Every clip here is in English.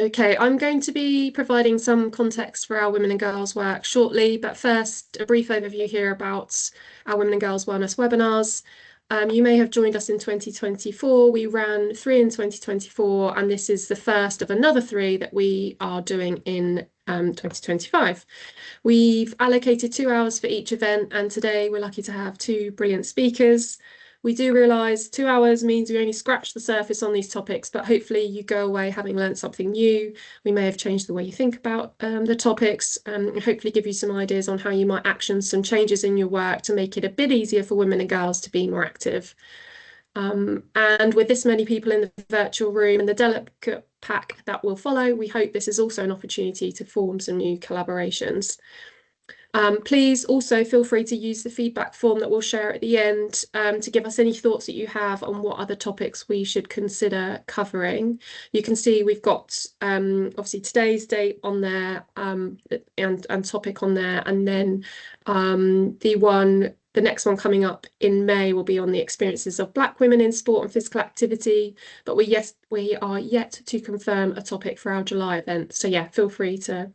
Okay, I'm going to be providing some context for our Women and Girls work shortly, but first, a brief overview here about our Women and Girls Wellness webinars. You may have joined us in 2024. We ran 3 in 2024, and this is the first of another 3 that we are doing in 2025. We've allocated 2 hours for each event, and today we're lucky to have 2 brilliant speakers. We do realise 2 hours means we only scratch the surface on these topics, but hopefully you go away having learned something new. We may have changed the way you think about the topics, and hopefully give you some ideas on how you might action some changes in your work to make it a bit easier for women and girls to be more active. And with this many people in the virtual room and the delegate pack that will follow, we hope this is also an opportunity to form some new collaborations. Please also feel free to use the feedback form that we'll share at the end to give us any thoughts that you have on what other topics we should consider covering. You can see we've got obviously today's date on there and topic on there, and then the next one coming up in May will be on the experiences of Black women in sport and physical activity, but we are yet to confirm a topic for our July event. So yeah, feel free to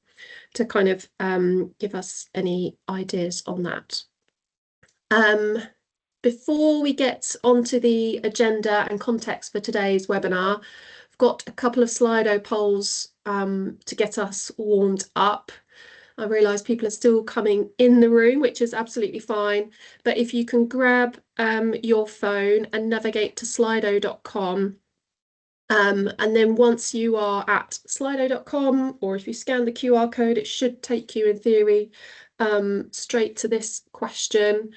kind of give us any ideas on that. Before we get onto the agenda and context for today's webinar, I've got a couple of Slido polls to get us warmed up. I realise people are still coming in the room, which is absolutely fine. But if you can grab your phone and navigate to slido.com, and then once you are at slido.com, or if you scan the QR code, it should take you in theory straight to this question.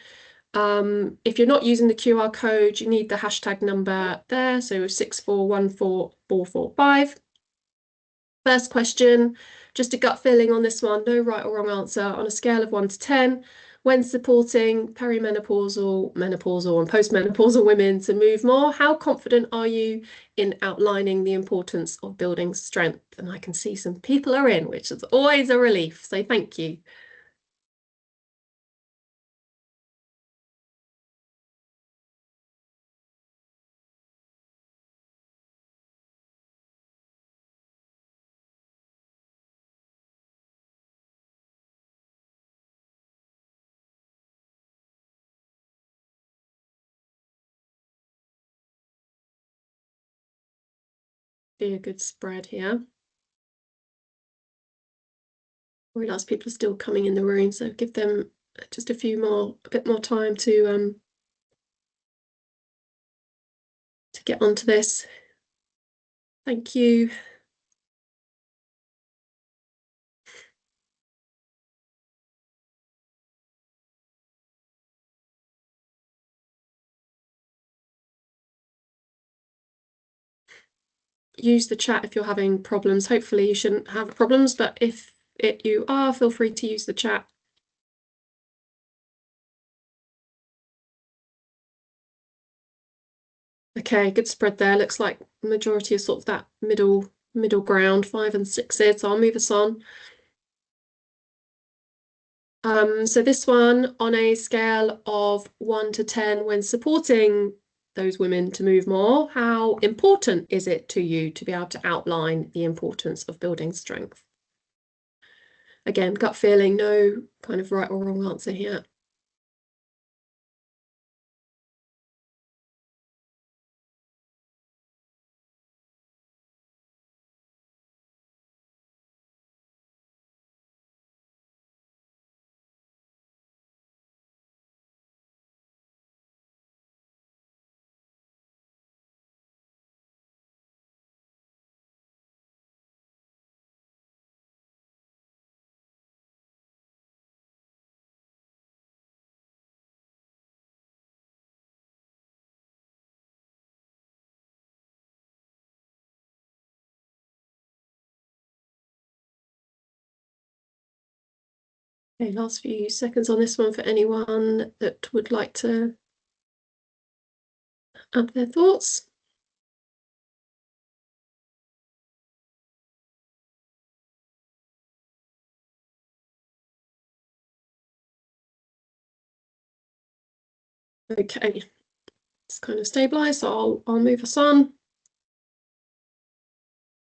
If you're not using the QR code, you need the hashtag number there, so 6414445. First question, just a gut feeling on this one, no right or wrong answer. On a scale of 1 to 10, when supporting perimenopausal, menopausal and postmenopausal women to move more, how confident are you in outlining the importance of building strength? And I can see some people are in, which is always a relief, so thank you. Be a good spread here. I realise people are still coming in the room, so give them just a bit more time to get onto this. Thank you. Use the chat if you're having problems. Hopefully you shouldn't have problems, but if you are, feel free to use the chat. Okay, good spread there. Looks like the majority is sort of that middle ground, 5 and 6s. So I'll move us on. So this one, on a scale of 1 to 10, when supporting those women to move more, how important is it to you to be able to outline the importance of building strength? Again, gut feeling, no kind of right or wrong answer here. Okay, last few seconds on this one for anyone that would like to add their thoughts. Okay, it's kind of stabilized, so I'll move us on.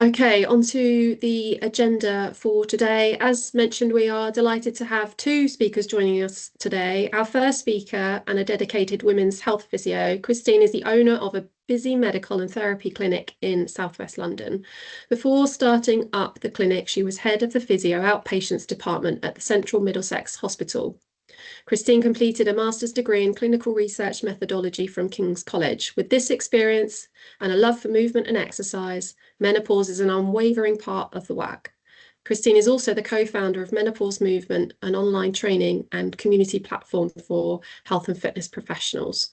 Okay, onto the agenda for today. As mentioned, we are delighted to have two speakers joining us today. Our first speaker and a dedicated women's health physio, Christine, is the owner of a busy medical and therapy clinic in southwest London. Before starting up the clinic, she was head of the physio outpatients department at the Central Middlesex Hospital. Christine completed a master's degree in clinical research methodology from King's College. With this experience and a love for movement and exercise, menopause is an unwavering part of the work. Christine is also the co-founder of Menopause Movement, an online training and community platform for health and fitness professionals.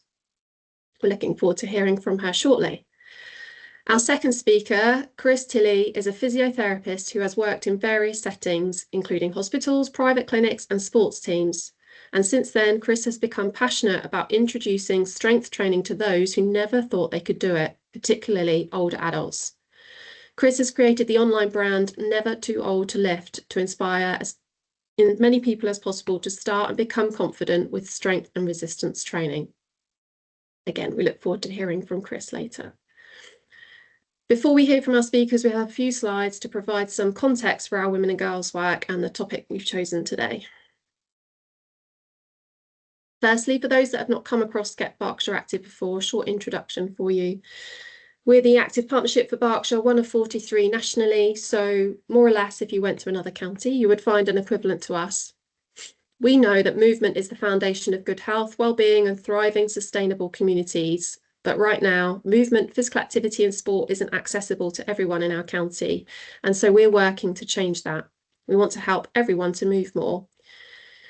We're looking forward to hearing from her shortly. Our second speaker, Chris Tilley, is a physiotherapist who has worked in various settings, including hospitals, private clinics, and sports teams. And since then, Chris has become passionate about introducing strength training to those who never thought they could do it, particularly older adults. Chris has created the online brand Never Too Old to Lift to inspire as many people as possible to start and become confident with strength and resistance training. Again, we look forward to hearing from Chris later. Before we hear from our speakers, we have a few slides to provide some context for our women and girls work and the topic we've chosen today. Firstly, for those that have not come across Get Berkshire Active before, a short introduction for you. We're the active partnership for Berkshire, one of 43 nationally, so more or less if you went to another county, you would find an equivalent to us. We know that movement is the foundation of good health, well-being and thriving, sustainable communities. But right now, movement, physical activity and sport isn't accessible to everyone in our county, and so we're working to change that. We want to help everyone to move more.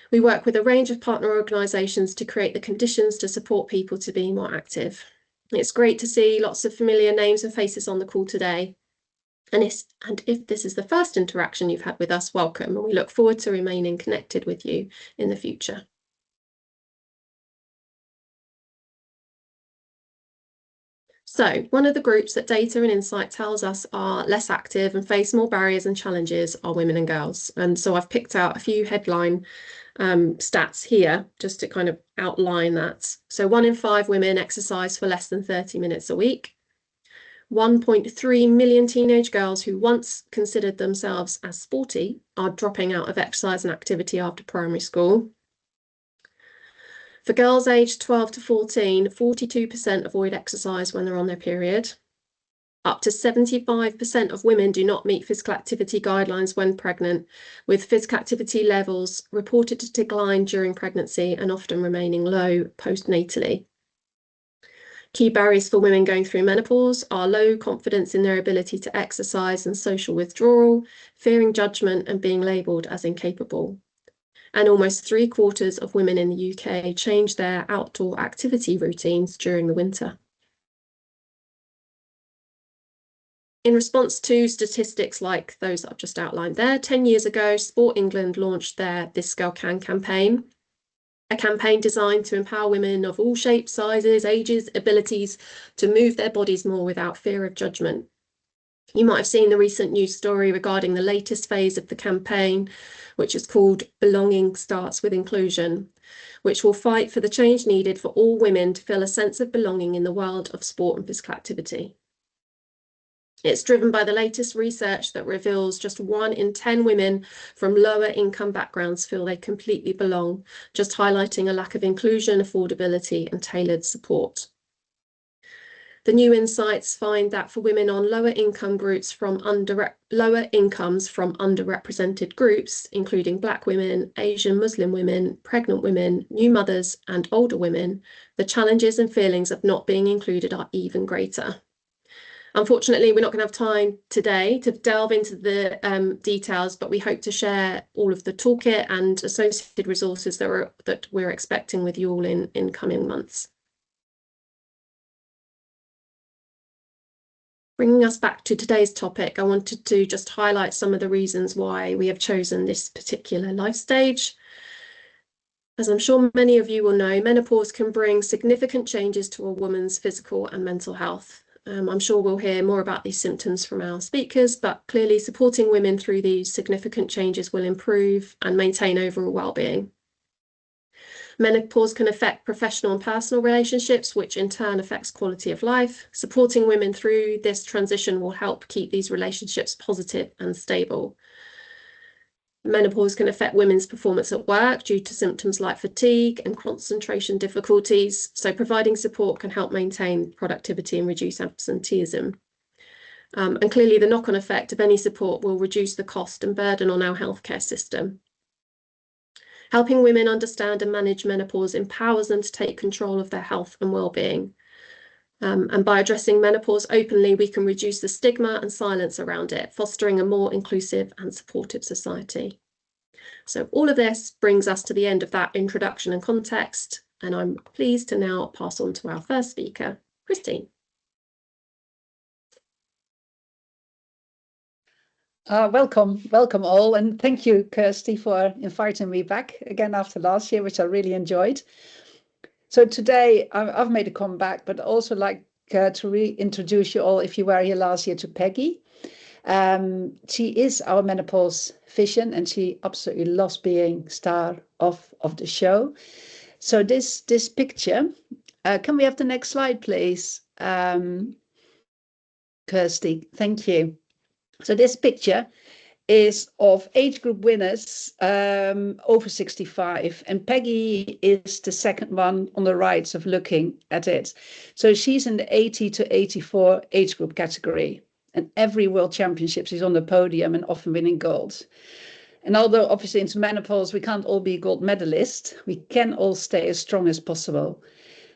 We work with a range of partner organisations to create the conditions to support people to be more active. It's great to see lots of familiar names and faces on the call today. And if this is the first interaction you've had with us, welcome, and we look forward to remaining connected with you in the future. So one of the groups that data and insight tells us are less active and face more barriers and challenges are women and girls. And so I've picked out a few headline stats here just to kind of outline that. So 1 in 5 women exercise for less than 30 minutes a week. 1.3 million teenage girls who once considered themselves as sporty are dropping out of exercise and activity after primary school. For girls aged 12 to 14, 42% avoid exercise when they're on their period. Up to 75% of women do not meet physical activity guidelines when pregnant, with physical activity levels reported to decline during pregnancy and often remaining low postnatally. Key barriers for women going through menopause are low confidence in their ability to exercise and social withdrawal, fearing judgment and being labelled as incapable. And almost 3/4 of women in the UK change their outdoor activity routines during the winter. In response to statistics like those that I've just outlined there, 10 years ago, Sport England launched their This Girl Can campaign, a campaign designed to empower women of all shapes, sizes, ages, abilities to move their bodies more without fear of judgment. You might have seen the recent news story regarding the latest phase of the campaign, which is called Belonging Starts with Inclusion, which will fight for the change needed for all women to feel a sense of belonging in the world of sport and physical activity. It's driven by the latest research that reveals just 1 in 10 women from lower income backgrounds feel they completely belong, just highlighting a lack of inclusion, affordability, and tailored support. The new insights find that for women on lower incomes from underrepresented groups, including Black women, Asian Muslim women, pregnant women, new mothers, and older women, the challenges and feelings of not being included are even greater. Unfortunately, we're not going to have time today to delve into the details, but we hope to share all of the toolkit and associated resources that we're expecting with you all in coming months. Bringing us back to today's topic, I wanted to just highlight some of the reasons why we have chosen this particular life stage. As I'm sure many of you will know, menopause can bring significant changes to a woman's physical and mental health. I'm sure we'll hear more about these symptoms from our speakers, but clearly supporting women through these significant changes will improve and maintain overall well-being. Menopause can affect professional and personal relationships, which in turn affects quality of life. Supporting women through this transition will help keep these relationships positive and stable. Menopause can affect women's performance at work due to symptoms like fatigue and concentration difficulties. So providing support can help maintain productivity and reduce absenteeism. And clearly the knock-on effect of any support will reduce the cost and burden on our healthcare system. Helping women understand and manage menopause empowers them to take control of their health and well-being. And by addressing menopause openly, we can reduce the stigma and silence around it, fostering a more inclusive and supportive society. So all of this brings us to the end of that introduction and context, and I'm pleased to now pass on to our first speaker, Christine. Welcome all, and thank you, Kirsty, for inviting me back again after last year, which I really enjoyed. So today I've made a comeback, but also like to reintroduce you all, if you were here last year, to Peggy. She is our menopause vision, and she absolutely loves being star of the show. So this picture, can we have the next slide, please? Kirsty, thank you. So this picture is of age group winners over 65, and Peggy is the second one on the right of looking at it. So she's in the 80 to 84 age group category, and every World Championship she's on the podium and often winning gold. And although obviously into menopause we can't all be gold medalists, we can all stay as strong as possible.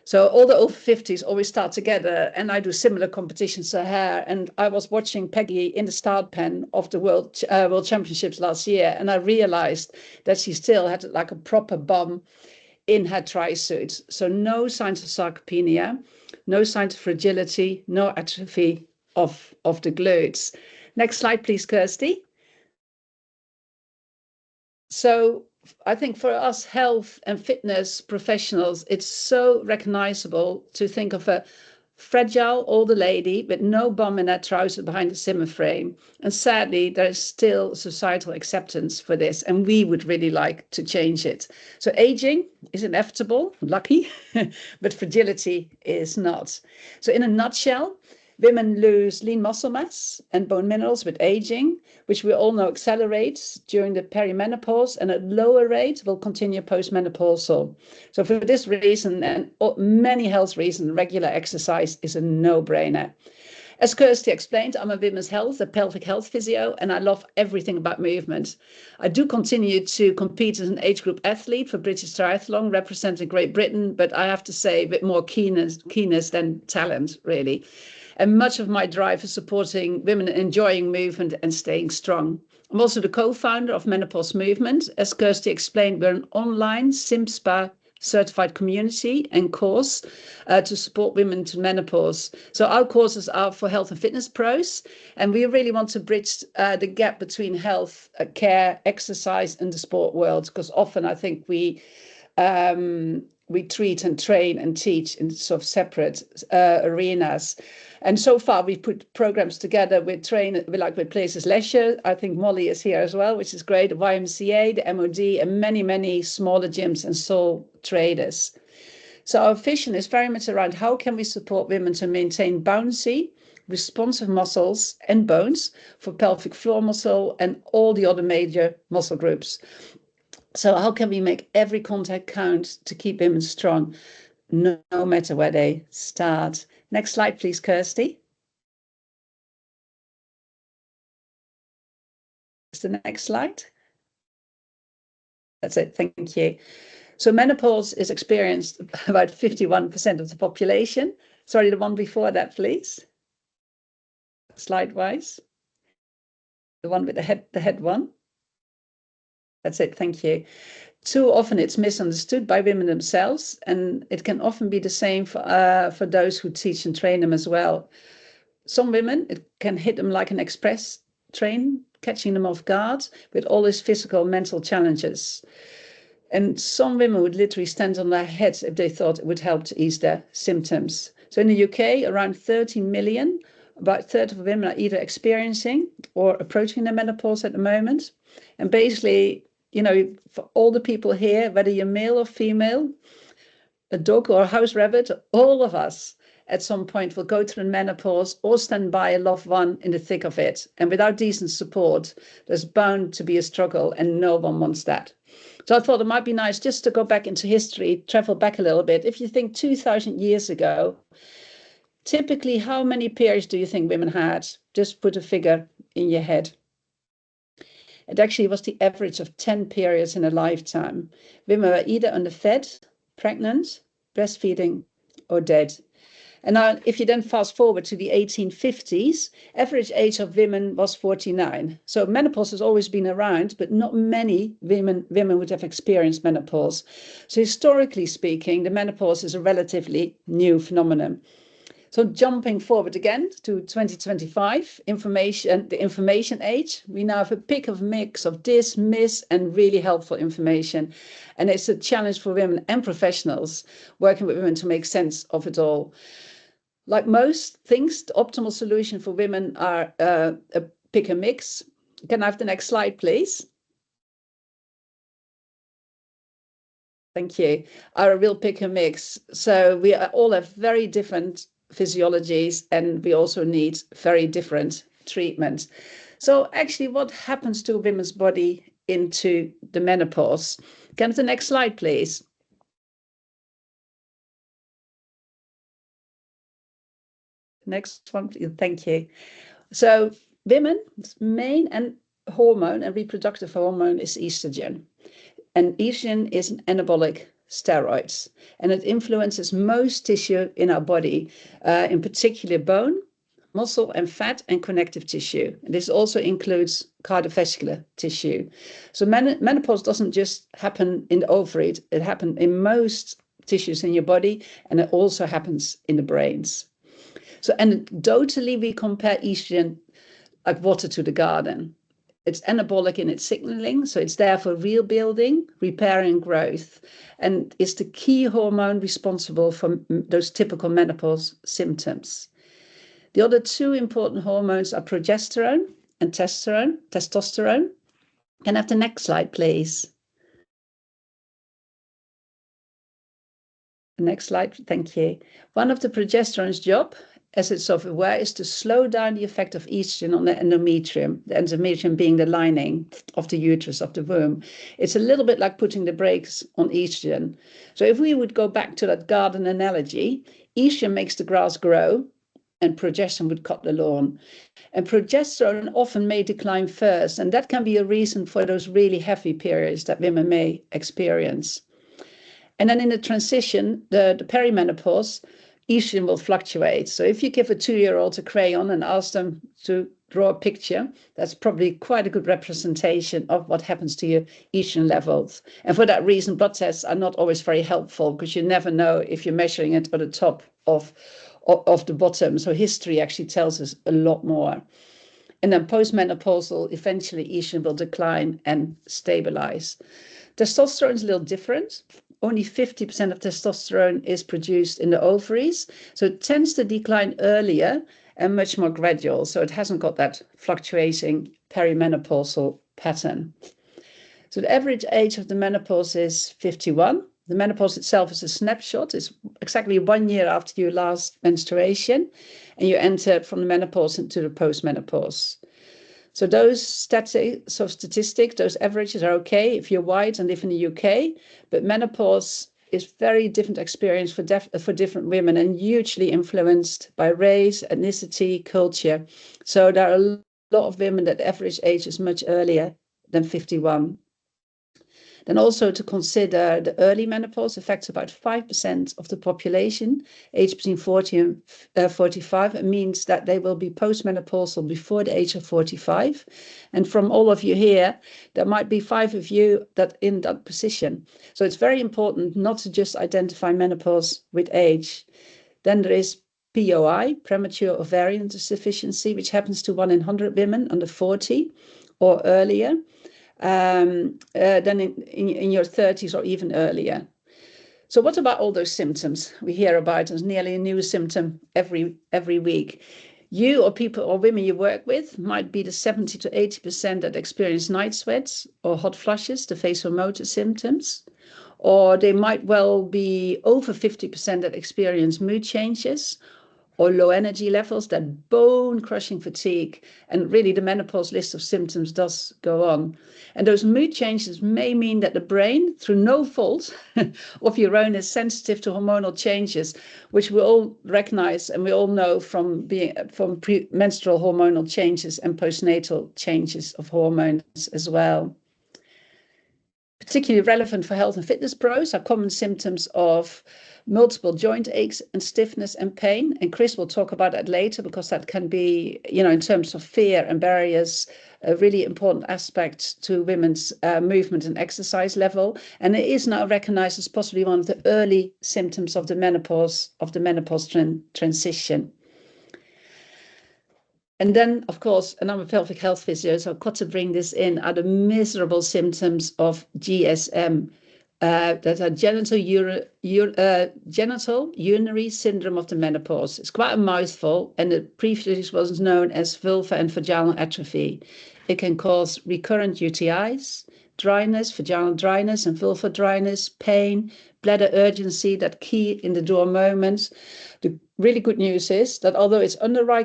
So all the over 50s always start together, and I do similar competitions to her. And I was watching Peggy in the start pen of the World Championships last year, and I realized that she still had like a proper bum in her tri-suit. So no signs of sarcopenia, no signs of fragility, no atrophy of the glutes. Next slide, please, Kirsty. So I think for us health and fitness professionals, it's so recognizable to think of a fragile older lady with no bum in her trousers behind the Zimmer frame. And sadly, there is still societal acceptance for this, and we would really like to change it. So aging is inevitable, lucky, but fragility is not. So in a nutshell, women lose lean muscle mass and bone minerals with aging, which we all know accelerates during the perimenopause and at lower rate will continue postmenopausal. So for this reason and many health reasons, regular exercise is a no-brainer. As Kirsty explained, I'm a women's health, a pelvic health physio, and I love everything about movement. I do continue to compete as an age group athlete for British Triathlon, representing Great Britain, but I have to say a bit more keenness than talent, really. And much of my drive is supporting women enjoying movement and staying strong. I'm also the co-founder of Menopause Movement. As Kirsty explained, we're an online SimSpa certified community and course to support women to menopause. So our courses are for health and fitness pros, and we really want to bridge the gap between health care, exercise, and the sport world, because often I think we treat and train and teach in sort of separate arenas. And so far we've put programs together with Places Leisure. I think Molly is here as well, which is great. The YMCA, the MOD, and many smaller gyms and sole traders. So our vision is very much around how can we support women to maintain bouncy, responsive muscles and bones for pelvic floor muscle and all the other major muscle groups. So how can we make every contact count to keep women strong, no matter where they start? Next slide, please, Kirsty. Is the next slide? That's it, thank you. So menopause is experienced about 51% of the population. Sorry, the one before that, please. Slide-wise. The one with the head one. That's it, thank you. Too often it's misunderstood by women themselves, and it can often be the same for those who teach and train them as well. Some women, it can hit them like an express train, catching them off guard with all these physical, mental challenges. And some women would literally stand on their heads if they thought it would help to ease their symptoms. So in the UK, around 30 million, about a third of women are either experiencing or approaching the menopause at the moment. And basically, for all the people here, whether you're male or female, a dog or a house rabbit, all of us at some point will go through menopause or stand by a loved one in the thick of it. And without decent support, there's bound to be a struggle, and no one wants that. So I thought it might be nice just to go back into history, travel back a little bit. If you think 2000 years ago, typically how many periods do you think women had? Just put a figure in your head. It actually was the average of 10 periods in a lifetime. Women were either underfed, pregnant, breastfeeding, or dead. And now, if you then fast forward to the 1850s, average age of women was 49. So menopause has always been around, but not many women would have experienced menopause. So historically speaking, the menopause is a relatively new phenomenon. So jumping forward again to 2025, the information age, we now have a pick of mix of this, miss, and really helpful information. And it's a challenge for women and professionals working with women to make sense of it all. Like most things, the optimal solution for women are a pick and mix. Can I have the next slide, please? Thank you. Are a real pick and mix. So we all have very different physiologies, and we also need very different treatment. So actually, what happens to a woman's body into the menopause? Can I have the next slide, please? Next one, please. Thank you. So women's main and hormone and reproductive hormone is estrogen. And estrogen is an anabolic steroid, and it influences most tissue in our body, in particular bone, muscle, and fat, and connective tissue. And this also includes cardiovascular tissue. So menopause doesn't just happen in the ovaries, it happens in most tissues in your body, and it also happens in the brains. So anecdotally, we compare estrogen like water to the garden. It's anabolic in its signaling, so it's there for rebuilding, repair, and growth, and it's the key hormone responsible for those typical menopause symptoms. The other two important hormones are progesterone and testosterone. Can I have the next slide, please? Next slide, thank you. One of the progesterone's job, as it's self-aware, is to slow down the effect of estrogen on the endometrium being the lining of the uterus of the womb. It's a little bit like putting the brakes on estrogen. So if we would go back to that garden analogy, estrogen makes the grass grow, and progesterone would cut the lawn. And progesterone often may decline first, and that can be a reason for those really heavy periods that women may experience. And then in the transition, the perimenopause, estrogen will fluctuate. So if you give a 2-year-old a crayon and ask them to draw a picture, that's probably quite a good representation of what happens to your estrogen levels. And for that reason, blood tests are not always very helpful, because you never know if you're measuring it at the top of the bottom. So history actually tells us a lot more. And then postmenopausal, eventually estrogen will decline and stabilize. Testosterone is a little different. Only 50% of testosterone is produced in the ovaries. So it tends to decline earlier and much more gradual. So it hasn't got that fluctuating perimenopausal pattern. So the average age of the menopause is 51. The menopause itself is a snapshot. It's exactly 1 year after your last menstruation, and you enter from the menopause into the postmenopause. So those statistics, those averages are okay if you're white and live in the UK, but menopause is very different experience for different women, and hugely influenced by race, ethnicity, culture. So there are a lot of women that average age is much earlier than 51. Then also to consider the early menopause affects about 5% of the population, aged between 40 and 45. It means that they will be postmenopausal before the age of 45. And from all of you here, there might be 5 of you that in that position. So it's very important not to just identify menopause with age. Then there is POI, premature ovarian insufficiency, which happens to 1 in 100 women under 40 or earlier. Then in your 30s or even earlier. So what about all those symptoms we hear about? There's nearly a new symptom every week. You or people or women you work with might be the 70 to 80% that experience night sweats or hot flushes, the vasomotor symptoms. Or they might well be over 50% that experience mood changes or low energy levels, that bone-crushing fatigue. And really, the menopause list of symptoms does go on. And those mood changes may mean that the brain, through no fault of your own, is sensitive to hormonal changes, which we all recognize and we all know from menstrual hormonal changes and postnatal changes of hormones as well. Particularly relevant for health and fitness pros are common symptoms of multiple joint aches and stiffness and pain. And Chris will talk about that later, because that can be, in terms of fear and barriers, a really important aspect to women's movement and exercise level. And it is now recognized as possibly one of the early symptoms of the menopause transition. And then, of course, and I'm a pelvic health physio, so I've got to bring this in, are the miserable symptoms of GSM, that are genital urinary syndrome of the menopause. It's quite a mouthful, and it previously was known as vulva and vaginal atrophy. It can cause recurrent UTIs, dryness, vaginal dryness and vulva dryness, pain, bladder urgency, that key in the door moments. The really good news is that although it's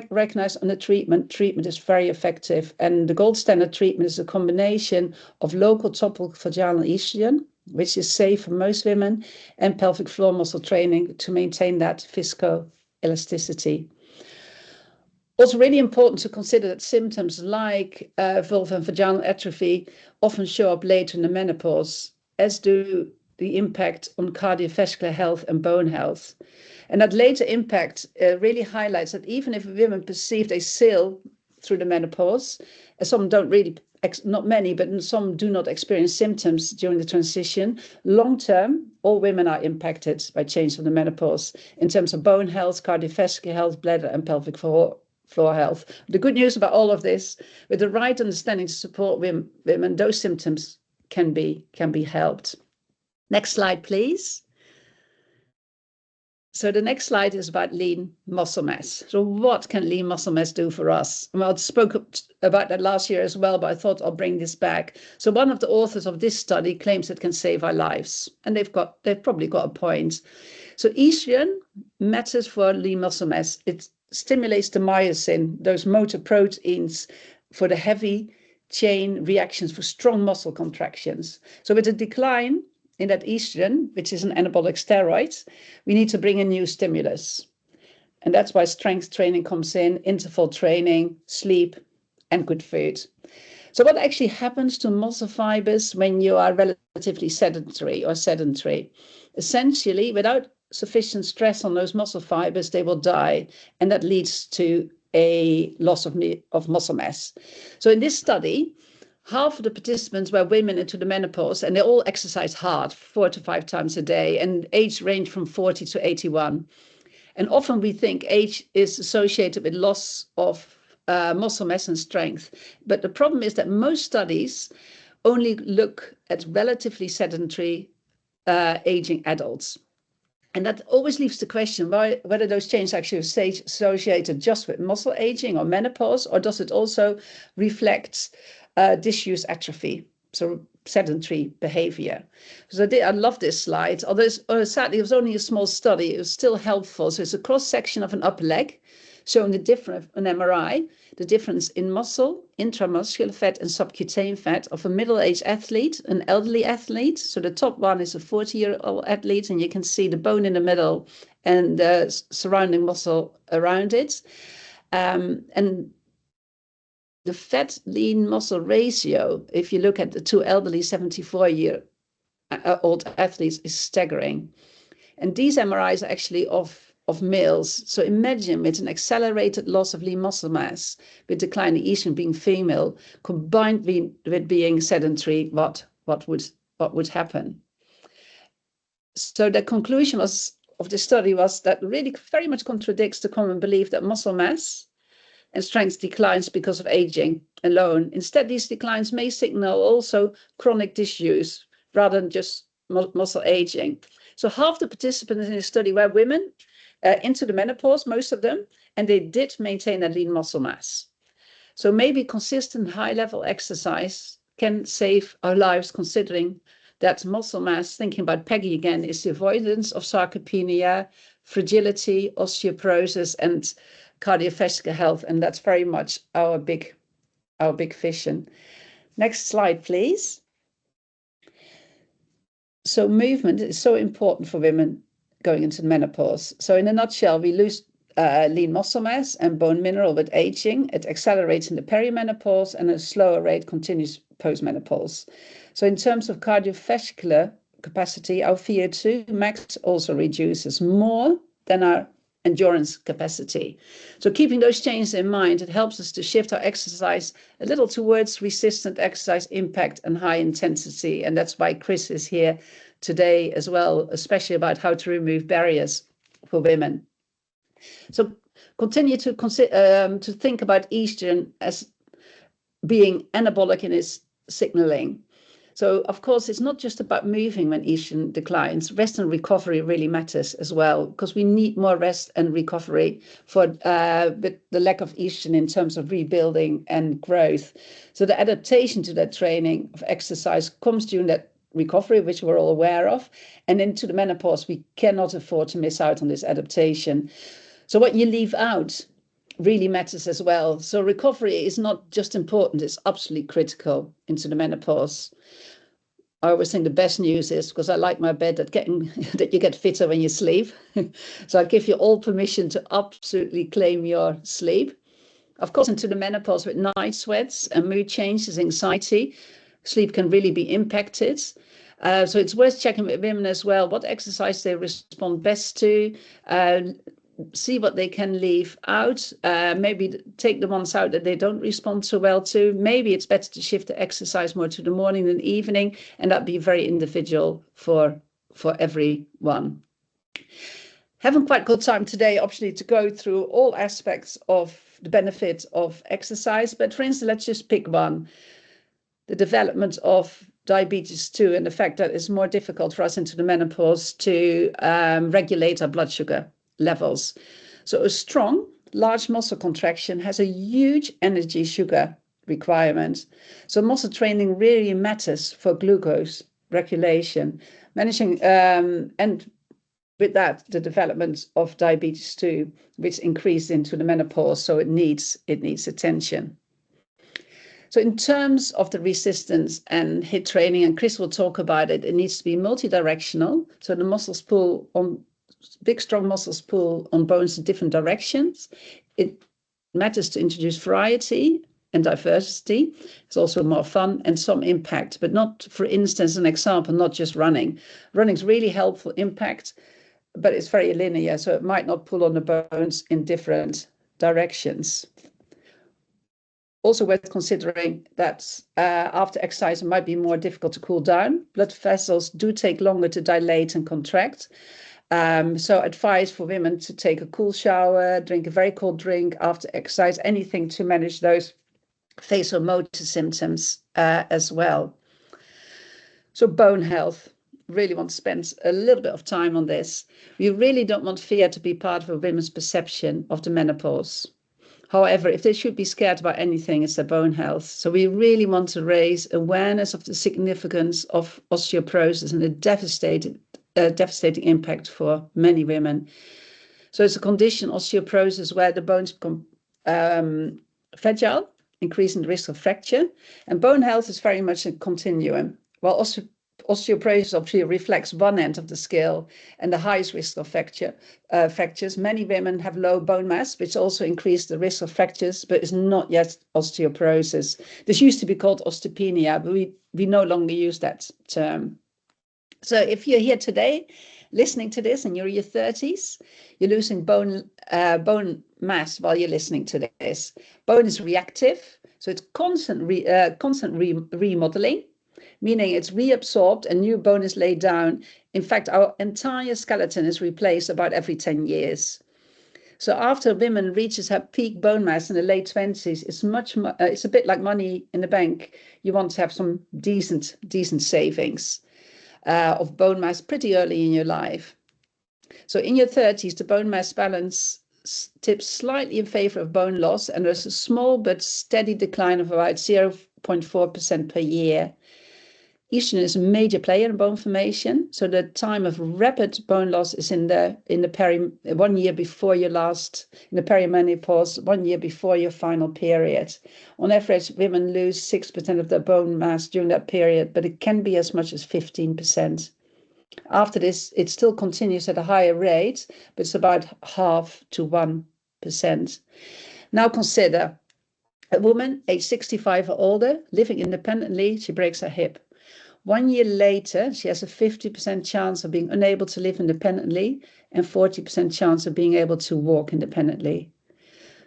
recognized under treatment is very effective. And the gold standard treatment is a combination of local topical vaginal estrogen, which is safe for most women, and pelvic floor muscle training to maintain that viscoelasticity. Also really important to consider that symptoms like vulva and vaginal atrophy often show up later in the menopause, as do the impact on cardiovascular health and bone health. And that later impact really highlights that even if women perceive they sail through the menopause, some don't really, not many, but some do not experience symptoms during the transition. Long term, all women are impacted by change of the menopause in terms of bone health, cardiovascular health, bladder and pelvic floor health. The good news about all of this, with the right understanding to support women, those symptoms can be helped. Next slide, please. So the next slide is about lean muscle mass. So what can lean muscle mass do for us? Well, I spoke about that last year as well, but I thought I'll bring this back. So one of the authors of this study claims it can save our lives, and they've probably got a point. So estrogen matters for lean muscle mass. It stimulates the myosin, those motor proteins, for the heavy chain reactions for strong muscle contractions. So with a decline in that estrogen, which is an anabolic steroid, we need to bring a new stimulus. And that's why strength training comes in, interval training, sleep, and good food. So what actually happens to muscle fibers when you are relatively sedentary? Essentially, without sufficient stress on those muscle fibers, they will die. And that leads to a loss of muscle mass. So in this study, half of the participants were women into the menopause, and they all exercise hard 4 to 5 times a day, and age range from 40 to 81. And often we think age is associated with loss of muscle mass and strength. But the problem is that most studies only look at relatively sedentary aging adults. And that always leaves the question whether those changes actually are associated just with muscle aging or menopause, or does it also reflect disuse atrophy, so sedentary behavior. So I love this slide, although sadly it was only a small study, it was still helpful. So it's a cross-section of an upper leg showing the difference, an MRI, the difference in muscle, intramuscular fat and subcutaneous fat of a middle-aged athlete, an elderly athlete. So the top one is a 40-year-old athlete, and you can see the bone in the middle and the surrounding muscle around it. And the fat lean muscle ratio, if you look at the two elderly 74-year-old athletes, is staggering. And these MRIs are actually of males. So imagine with an accelerated loss of lean muscle mass, with declining estrogen being female, combined with being sedentary, what would happen? So the conclusion of the study was that really very much contradicts the common belief that muscle mass and strength declines because of aging alone. Instead, these declines may signal also chronic disuse rather than just muscle aging. So half the participants in the study were women, into the menopause, most of them, and they did maintain a lean muscle mass. So maybe consistent high-level exercise can save our lives, considering that muscle mass, thinking about Peggy again, is the avoidance of sarcopenia, fragility, osteoporosis, and cardiovascular health. And that's very much our big vision. Next slide, please. So movement is so important for women going into menopause. So in a nutshell, we lose lean muscle mass and bone mineral with aging. It accelerates in the perimenopause, and a slower rate continues postmenopause. So in terms of cardiovascular capacity, our VO2 max also reduces more than our endurance capacity. So keeping those changes in mind, it helps us to shift our exercise a little towards resistant exercise impact and high intensity. And that's why Chris is here today as well, especially about how to remove barriers for women. So continue to think about estrogen as being anabolic in its signaling. So, of course, it's not just about moving when estrogen declines. Rest and recovery really matters as well, because we need more rest and recovery for with the lack of estrogen in terms of rebuilding and growth. So the adaptation to that training of exercise comes during that recovery, which we're all aware of. And into the menopause, we cannot afford to miss out on this adaptation. So what you leave out really matters as well. So recovery is not just important, it's absolutely critical into the menopause. I always think the best news is, because I like my bed, that you get fitter when you sleep. So I give you all permission to absolutely claim your sleep. Of course, into the menopause with night sweats and mood changes, anxiety, sleep can really be impacted. So it's worth checking with women as well what exercise they respond best to. See what they can leave out, maybe take the ones out that they don't respond so well to. Maybe it's better to shift the exercise more to the morning than evening, and that'd be very individual for everyone. Haven't quite got time today, obviously, to go through all aspects of the benefit of exercise, but for instance, let's just pick one: the development of diabetes 2 and the fact that it's more difficult for us into the menopause to regulate our blood sugar levels. So a strong, large muscle contraction has a huge energy sugar requirement. So muscle training really matters for glucose regulation, managing, and with that, the development of diabetes 2, which increased into the menopause. So it needs attention. So in terms of the resistance and HIIT training, and Chris will talk about it, it needs to be multidirectional. So the muscles pull on, big strong muscles pull on bones in different directions. It matters to introduce variety and diversity. It's also more fun and some impact, but not, for instance, an example, not just running. Running's really helpful impact, but it's very linear, so it might not pull on the bones in different directions. Also worth considering that after exercise, it might be more difficult to cool down. Blood vessels do take longer to dilate and contract. So advice for women to take a cool shower, drink a very cold drink after exercise, anything to manage those vasomotor symptoms as well. So bone health, really want to spend a little bit of time on this. We really don't want fear to be part of a women's perception of the menopause. However, if they should be scared about anything, it's their bone health. So we really want to raise awareness of the significance of osteoporosis and the devastating impact for many women. So it's a condition, osteoporosis, where the bones become fragile, increasing the risk of fracture. And bone health is very much a continuum. While osteoporosis obviously reflects one end of the scale and the highest risk of fractures. Many women have low bone mass, which also increases the risk of fractures, but is not yet osteoporosis. This used to be called osteopenia, but we no longer use that term. So if you're here today listening to this and you're in your 30s, you're losing bone mass while you're listening to this. Bone is reactive, so it's constant remodeling, meaning it's reabsorbed and new bone is laid down. In fact, our entire skeleton is replaced about every 10 years. So after a woman reaches her peak bone mass in the late 20s, it's a bit like money in the bank. You want to have some decent savings of bone mass pretty early in your life. So in your 30s, the bone mass balance tips slightly in favor of bone loss, and there's a small but steady decline of about 0.4% per year. Estrogen is a major player in bone formation, so the time of rapid bone loss is in the 1 year before your last, in the perimenopause, 1 year before your final period. On average, women lose 6% of their bone mass during that period, but it can be as much as 15%. After this, it still continues at a higher rate, but it's about half to 1%. Now consider a woman aged 65 or older, living independently, she breaks her hip. 1 year later, she has a 50% chance of being unable to live independently and 40% chance of being able to walk independently.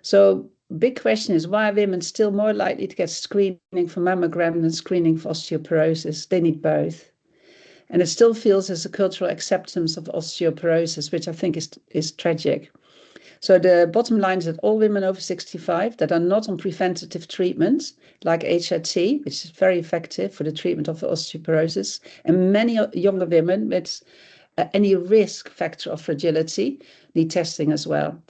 So big question is, why are women still more likely to get screening for mammogram than screening for osteoporosis? They need both. And it still feels as a cultural acceptance of osteoporosis, which I think is tragic. So the bottom line is that all women over 65 that are not on preventative treatments like HRT, which is very effective for the treatment of osteoporosis, and many younger women with any risk factor of fragility need testing as well.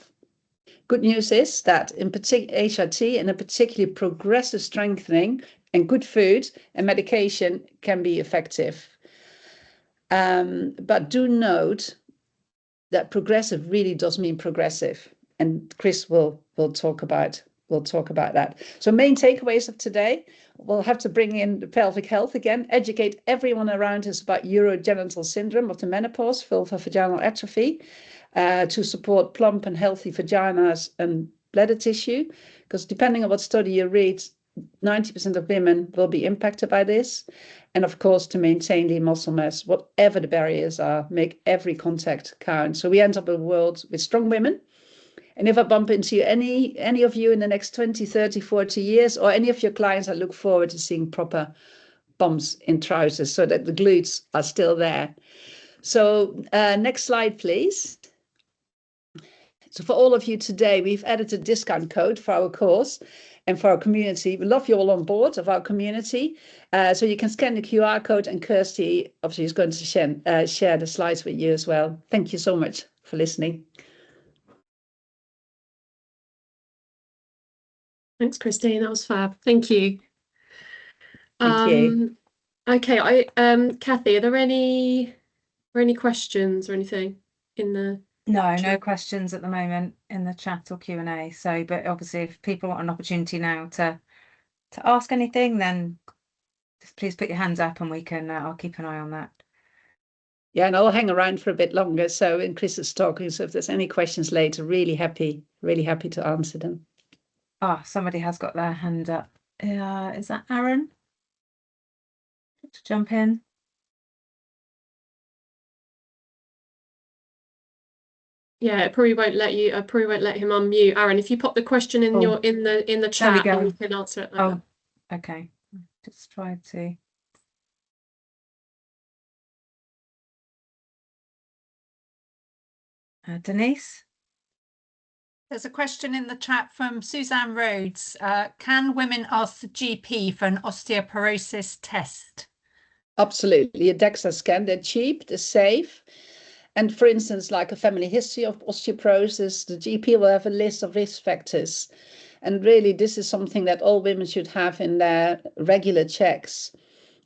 Good news is that in particular HRT and in particularly progressive strengthening and good food and medication can be effective. But do note that progressive really does mean progressive, and Chris will talk about that. So main takeaways of today: we'll have to bring in the pelvic health again, educate everyone around us about urogenital syndrome of the menopause, vulvovaginal atrophy, to support plump and healthy vaginas and bladder tissue, because depending on what study you read, 90% of women will be impacted by this. And of course, to maintain lean muscle mass, whatever the barriers are, make every contact count. So we end up in a world with strong women. And if I bump into any of you in the next 20, 30, 40 years, or any of your clients, I look forward to seeing proper bumps in trousers so that the glutes are still there. So next slide, please. So for all of you today, we've added a discount code for our course and for our community. We love you all on board of our community. So you can scan the QR code, and Kirsty obviously is going to share the slides with you as well. Thank you so much for listening. Thanks, Christine. That was fab. Thank you. Thank you. Okay, Kathy, are there any questions or anything in the No questions at the moment in the chat or Q&A. So, but obviously, if people want an opportunity now to ask anything, then just please put your hands up, and we can. I'll keep an eye on that. Yeah, and I'll hang around for a bit longer. So, and Chris is talking. So, if there's any questions later, really happy to answer them. Ah, somebody has got their hand up. Is that Aaron? To jump in. Yeah, it probably won't let you. I probably won't let him unmute. Aaron, if you pop the question in the chat, and we can answer it. Like that. Okay. Just try to. Denise? There's a question in the chat from Suzanne Rhodes. Can women ask the GP for an osteoporosis test? Absolutely. A DEXA scan, they're cheap, they're safe. And for instance, like a family history of osteoporosis, the GP will have a list of risk factors. And really, this is something that all women should have in their regular checks,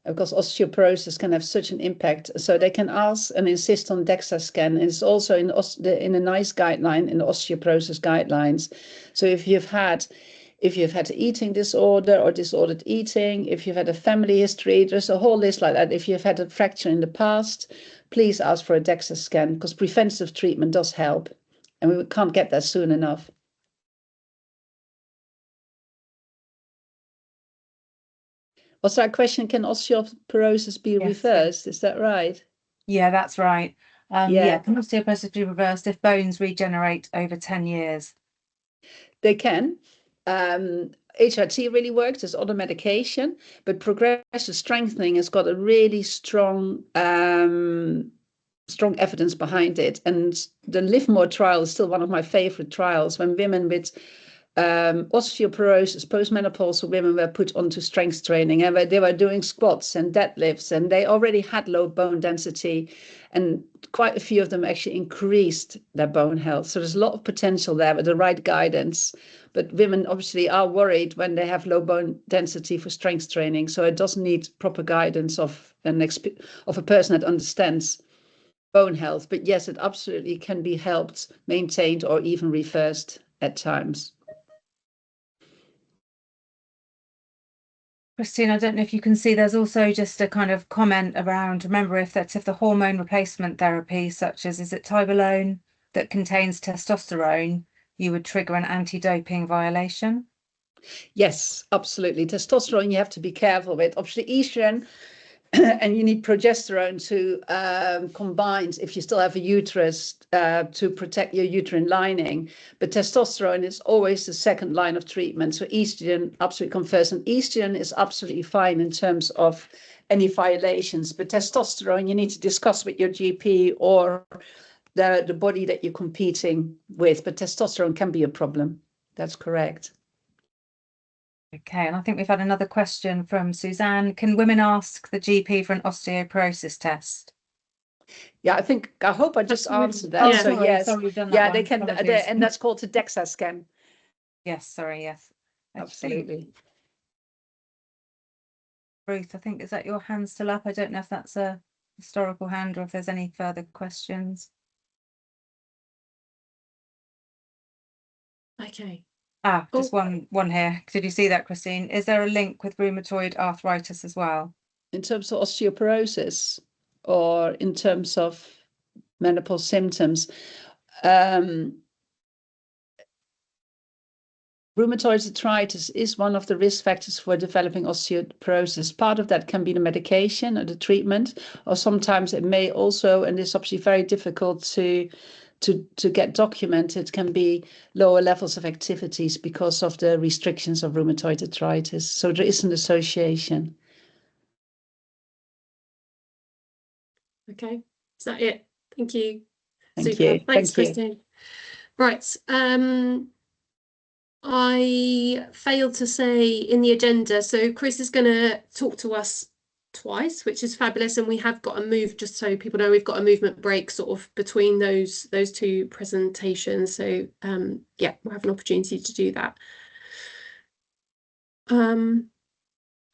because osteoporosis can have such an impact. So they can ask and insist on DEXA scan. And it's also in a NICE guideline, in the osteoporosis guidelines. So if you've had eating disorder or disordered eating, if you've had a family history, there's a whole list like that. If you've had a fracture in the past, please ask for a DEXA scan, because preventive treatment does help, and we can't get there soon enough. Was that question, can osteoporosis be reversed? Is that right? Yeah, that's right. Yeah, can osteoporosis be reversed if bones regenerate over 10 years? They can. HRT really works. There's other medication, but progressive strengthening has got a really strong evidence behind it. And the Live More trial is still one of my favorite trials, when women with osteoporosis, postmenopausal women were put onto strength training, and they were doing squats and deadlifts, and they already had low bone density, and quite a few of them actually increased their bone health. So there's a lot of potential there with the right guidance. But women obviously are worried when they have low bone density for strength training. So it does need proper guidance of a person that understands bone health. But yes, it absolutely can be helped, maintained, or even reversed at times. Christine, I don't know if you can see, there's also just a kind of comment around, remember if the hormone replacement therapy, such as, is it Tibolone, that contains testosterone, you would trigger an anti-doping violation? Yes, absolutely. Testosterone you have to be careful with. Obviously, estrogen and you need progesterone to combine if you still have a uterus to protect your uterine lining. But testosterone is always the second line of treatment. So estrogen absolutely comes first. And estrogen is absolutely fine in terms of any violations. But testosterone, you need to discuss with your GP or the body that you're competing with. But testosterone can be a problem. That's correct. Okay, and I think we've had another question from Suzanne. Can women ask the GP for an osteoporosis test? Yeah, I hope I just answered that. Oh, Yeah. So yes, sorry, we've done that yeah, one. they can, Apologies. and that's called a DEXA scan. Yes, sorry, yes. Okay. Absolutely. Ruth, I think, is that your hand still up? I don't know if that's a historical hand or if there's any further questions. Okay. Just one here. Did you see that, Christine? Is there a link with rheumatoid arthritis as well? In terms of osteoporosis or in terms of menopause symptoms, rheumatoid arthritis is one of the risk factors for developing osteoporosis. Part of that can be the medication or the treatment, or sometimes it may also, and it's obviously very difficult to get documented, can be lower levels of activities because of the restrictions of rheumatoid arthritis. So there is an association. Okay. Is that it? Thank you. Thank Super. you. Thanks, Thank you. Christine. Right. I failed to say in the agenda, so Chris is going to talk to us twice, which is fabulous, and we have got a move, just so people know, we've got a movement break sort of between those two presentations. So yeah, we'll have an opportunity to do that.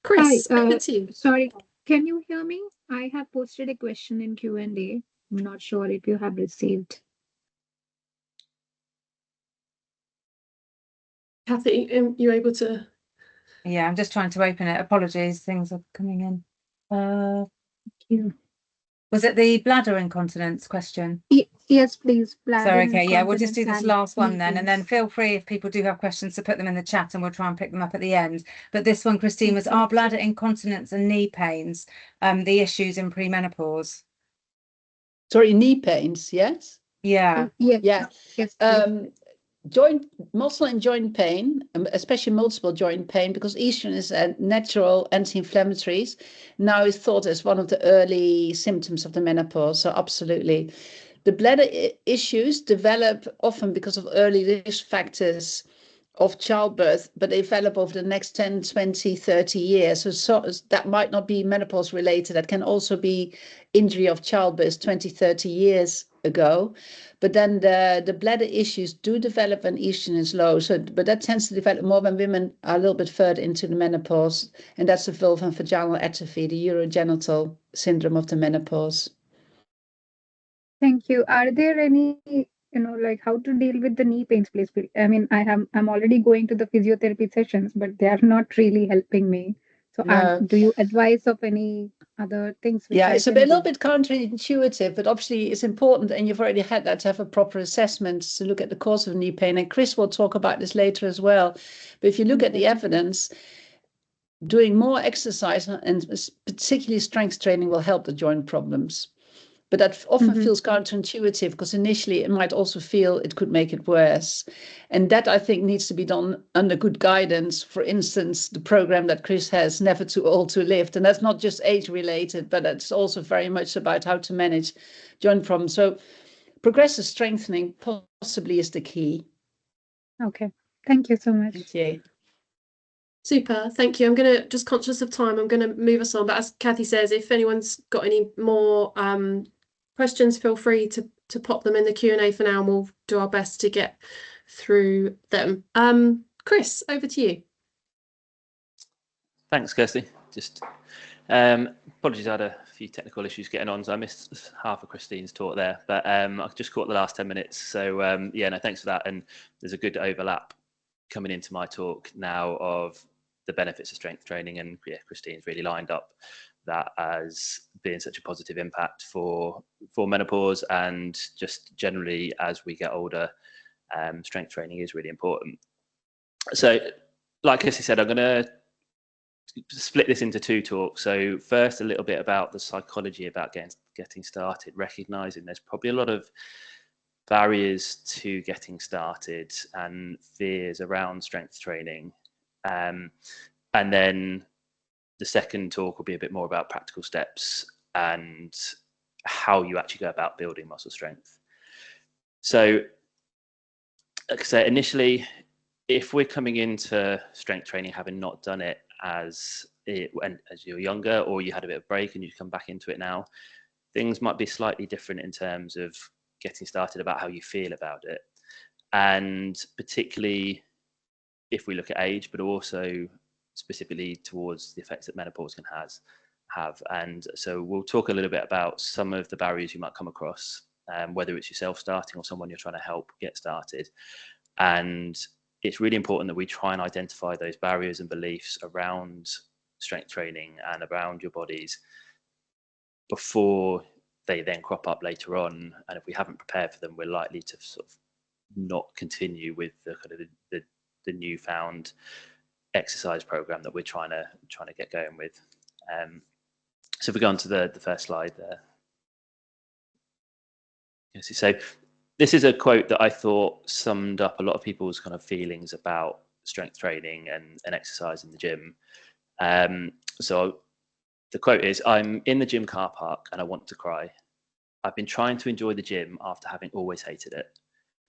Chris, Hi, over to you. sorry, can you hear me? I have posted a question in Q&A. I'm not sure if you have received. Kathy, you able to? Yeah, I'm just trying to open it. Apologies, things are coming in. Thank you. Was it the bladder incontinence question? Yes, please. So, okay, yeah, we'll just do this incontinence last one and then, and then feel free if people do have questions to put them in the chat and we'll try and pick them up at the end. But this one, Christine, was, are bladder incontinence and knee pains the issues in premenopause? Sorry, knee pains, yes? Yeah. Yes, Yeah. yes, please. Joint muscle and joint pain, especially multiple joint pain, because estrogen is a natural anti-inflammatory, now is thought as one of the early symptoms of the menopause. So absolutely. The bladder issues develop often because of early risk factors of childbirth, but they develop over the next 10, 20, 30 years. So that might not be menopause related. That can also be injury of childbirth 20, 30 years ago. But then the bladder issues do develop when estrogen is low. But that tends to develop more when women are a little bit further into the menopause. And that's the vulvar and vaginal atrophy, the urogenital syndrome of the menopause. Thank you. Are there any, like how to deal with the knee pains, please? I mean, I'm already going to the physiotherapy sessions, but they are not really helping me. So No. do you advise of any other things which I It's a can little do? bit counterintuitive, but obviously it's important, and you've already had that, to have a proper assessment to look at the cause of knee pain. And Chris will talk about this later as well. But if you look at the evidence, doing more exercise and particularly strength training will help the joint problems. But that often feels counterintuitive, because initially it might also feel it could make it worse. And that, I think, needs to be done under good guidance. For instance, the program that Chris has, Never Too Old to Lift. And that's not just age related, but it's also very much about how to manage joint problems. So progressive strengthening possibly is the key. Okay. Thank you so much. Thank you. Super, thank you. I'm going to, just conscious of time, I'm going to move us on. But as Kathy says, if anyone's got any more questions, feel free to pop them in the Q&A for now, and we'll do our best to get through them. Chris, over to you. Thanks, Kirsty. Just apologies, I had a few technical issues getting on, so I missed half of Christine's talk there, but I just caught the last 10 minutes. So yeah, no, thanks for that. And there's a good overlap coming into my talk now of the benefits of strength training, and yeah, Christine's really lined up that as being such a positive impact for menopause, and just generally as we get older, strength training is really important. So like Kirsty said, I'm going to split this into two talks. So first, a little bit about the psychology about getting started, recognizing there's probably a lot of barriers to getting started and fears around strength training. And then the second talk will be a bit more about practical steps and how you actually go about building muscle strength. So like I said, initially, if we're coming into strength training having not done it as you're younger, or you had a bit of break and you come back into it now, things might be slightly different in terms of getting started about how you feel about it. And particularly if we look at age, but also specifically towards the effects that menopause can have. And so we'll talk a little bit about some of the barriers you might come across, whether it's yourself starting or someone you're trying to help get started. And it's really important that we try and identify those barriers and beliefs around strength training and around your bodies before they then crop up later on. And if we haven't prepared for them, we're likely to sort of not continue with the kind of the newfound exercise program that we're trying to get going with. So if we go on to the first slide there. So this is a quote that I thought summed up a lot of people's kind of feelings about strength training and exercise in the gym. So the quote is, "I'm in the gym car park and I want to cry. I've been trying to enjoy the gym after having always hated it.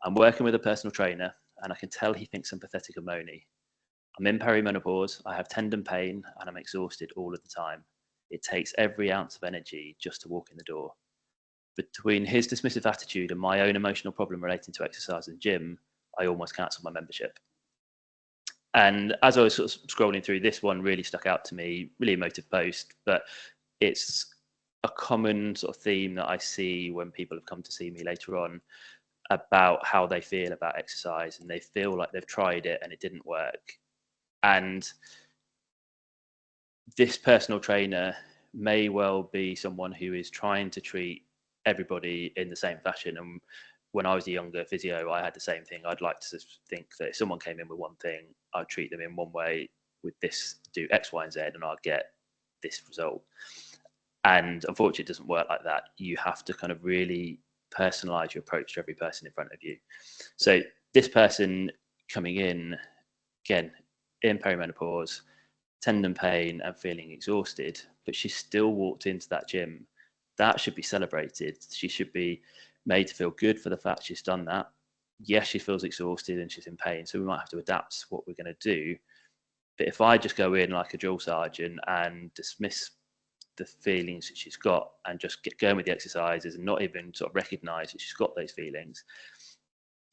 I'm working with a personal trainer and I can tell he thinks I'm pathetic and moany. I'm in perimenopause, I have tendon pain and I'm exhausted all of the time. It takes every ounce of energy just to walk in the door. Between his dismissive attitude and my own emotional problem relating to exercise and gym, I almost cancelled my membership." And as I was sort of scrolling through, this one really stuck out to me, really emotive post, but it's a common sort of theme that I see when people have come to see me later on about how they feel about exercise, and they feel like they've tried it and it didn't work. And this personal trainer may well be someone who is trying to treat everybody in the same fashion. And when I was a younger physio, I had the same thing. I'd like to think that if someone came in with one thing, I'd treat them in one way with this, do X, Y, and Z, and I'd get this result. And unfortunately, it doesn't work like that. You have to kind of really personalize your approach to every person in front of you. So this person coming in, again, in perimenopause, tendon pain and feeling exhausted, but she still walked into that gym, that should be celebrated. She should be made to feel good for the fact she's done that. Yes, she feels exhausted and she's in pain, so we might have to adapt what we're going to do. But if I just go in like a drill sergeant and dismiss the feelings that she's got and just get going with the exercises and not even sort of recognize that she's got those feelings,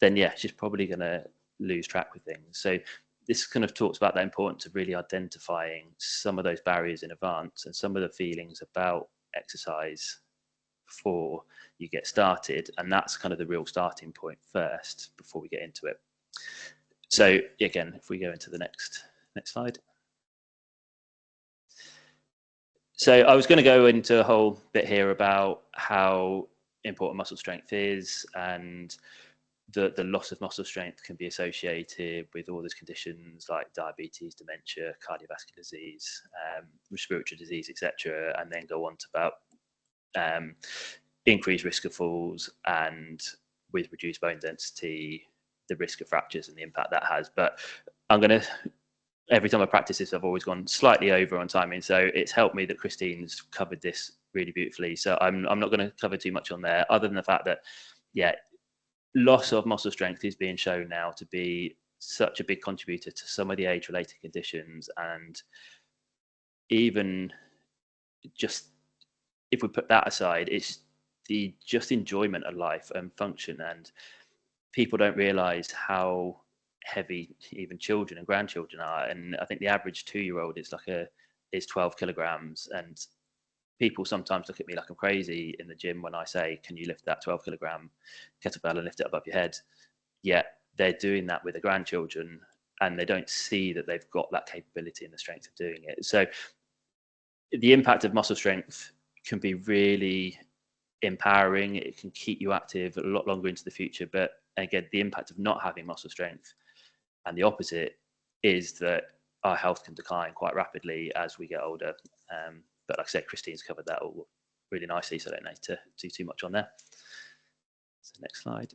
then yeah, she's probably going to lose track with things. So this kind of talks about the importance of really identifying some of those barriers in advance and some of the feelings about exercise before you get started. And that's kind of the real starting point first before we get into it. So again, if we go into the next slide. So I was going to go into a whole bit here about how important muscle strength is, and the loss of muscle strength can be associated with all these conditions like diabetes, dementia, cardiovascular disease, respiratory disease, etc., and then go on to about increased risk of falls, and with reduced bone density, the risk of fractures and the impact that has. But I'm going to, every time I practice this, I've always gone slightly over on timing. So it's helped me that Christine's covered this really beautifully. So I'm not going to cover too much on there, other than the fact that, yeah, loss of muscle strength is being shown now to be such a big contributor to some of the age-related conditions. And even just if we put that aside, it's the just enjoyment of life and function. And people don't realize how heavy even children and grandchildren are. And I think the average 2-year-old is 12 kilograms. And people sometimes look at me like I'm crazy in the gym when I say, can you lift that 12 kilogram kettlebell and lift it above your head? Yet they're doing that with the grandchildren, and they don't see that they've got that capability and the strength of doing it. So the impact of muscle strength can be really empowering. It can keep you active a lot longer into the future. But again, the impact of not having muscle strength, and the opposite, is that our health can decline quite rapidly as we get older. But like I said, Christine's covered that all really nicely, so I don't need to do too much on there. So next slide.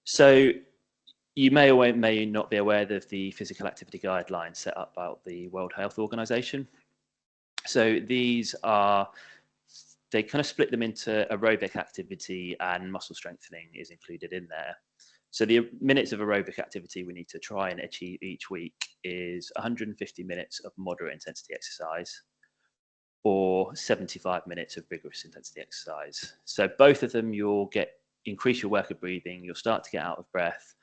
So you may or may not be aware of the physical activity guidelines set up by the World Health Organization. So these are, they kind of split them into aerobic activity, and muscle strengthening is included in there. So the minutes of aerobic activity we need to try and achieve each week is 150 minutes of moderate intensity exercise or 75 minutes of vigorous intensity exercise. So both of them, you'll increase your work of breathing, you'll start to get out of breath.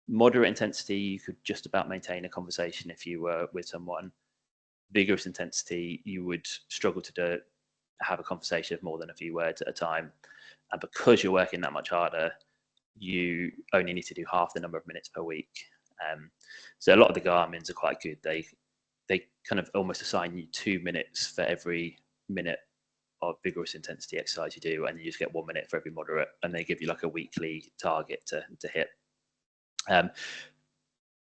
Moderate intensity, you could just about maintain a conversation if you were with someone. Vigorous intensity, you would struggle to have a conversation of more than a few words at a time. And because you're working that much harder, you only need to do half the number of minutes per week. So a lot of the Garmins are quite good. They kind of almost assign you 2 minutes for every minute of vigorous intensity exercise you do, and you just get 1 minute for every moderate, and they give you like a weekly target to hit.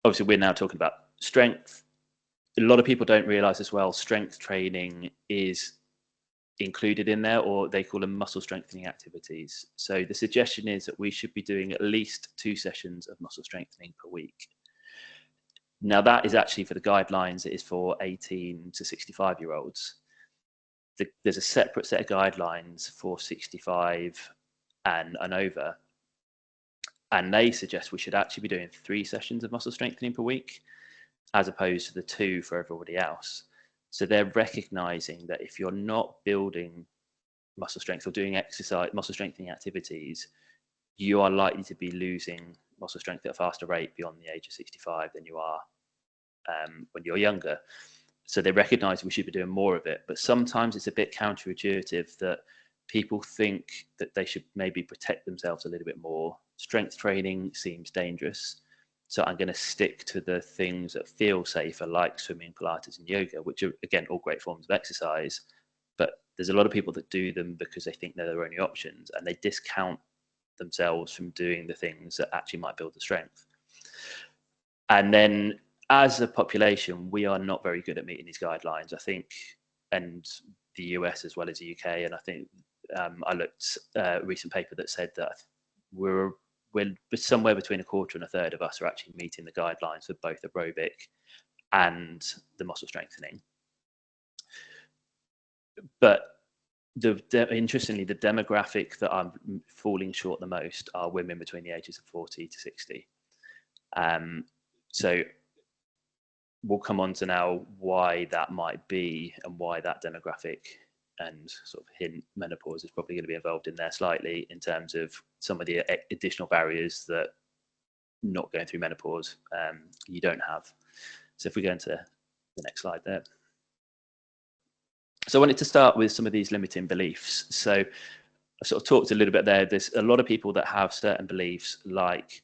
Obviously, we're now talking about strength. A lot of people don't realize as well, strength training is included in there, or they call them muscle strengthening activities. So the suggestion is that we should be doing at least 2 sessions of muscle strengthening per week. Now that is actually, for the guidelines, it is for 18 to 65-year-olds. There's a separate set of guidelines for 65 and over, and they suggest we should actually be doing 3 sessions of muscle strengthening per week, as opposed to the 2 for everybody else. So they're recognizing that if you're not building muscle strength or doing muscle strengthening activities, you are likely to be losing muscle strength at a faster rate beyond the age of 65 than you are when you're younger. So they recognize we should be doing more of it, but sometimes it's a bit counterintuitive that people think that they should maybe protect themselves a little bit more. Strength training seems dangerous, so I'm going to stick to the things that feel safer, like swimming, Pilates, and yoga, which are, again, all great forms of exercise. But there's a lot of people that do them because they think they're their only options, and they discount themselves from doing the things that actually might build the strength. And then as a population, we are not very good at meeting these guidelines, I think, and the US as well as the UK. And I think I looked at a recent paper that said that we're somewhere between a quarter and a third of us are actually meeting the guidelines for both aerobic and the muscle strengthening. But interestingly, the demographic that I'm falling short the most are women between the ages of 40 to 60. So we'll come on to now why that might be, and why that demographic and sort of hint menopause is probably going to be involved in there slightly, in terms of some of the additional barriers that not going through menopause you don't have. So if we go into the next slide there. So I wanted to start with some of these limiting beliefs. So I sort of talked a little bit there. There's a lot of people that have certain beliefs, like,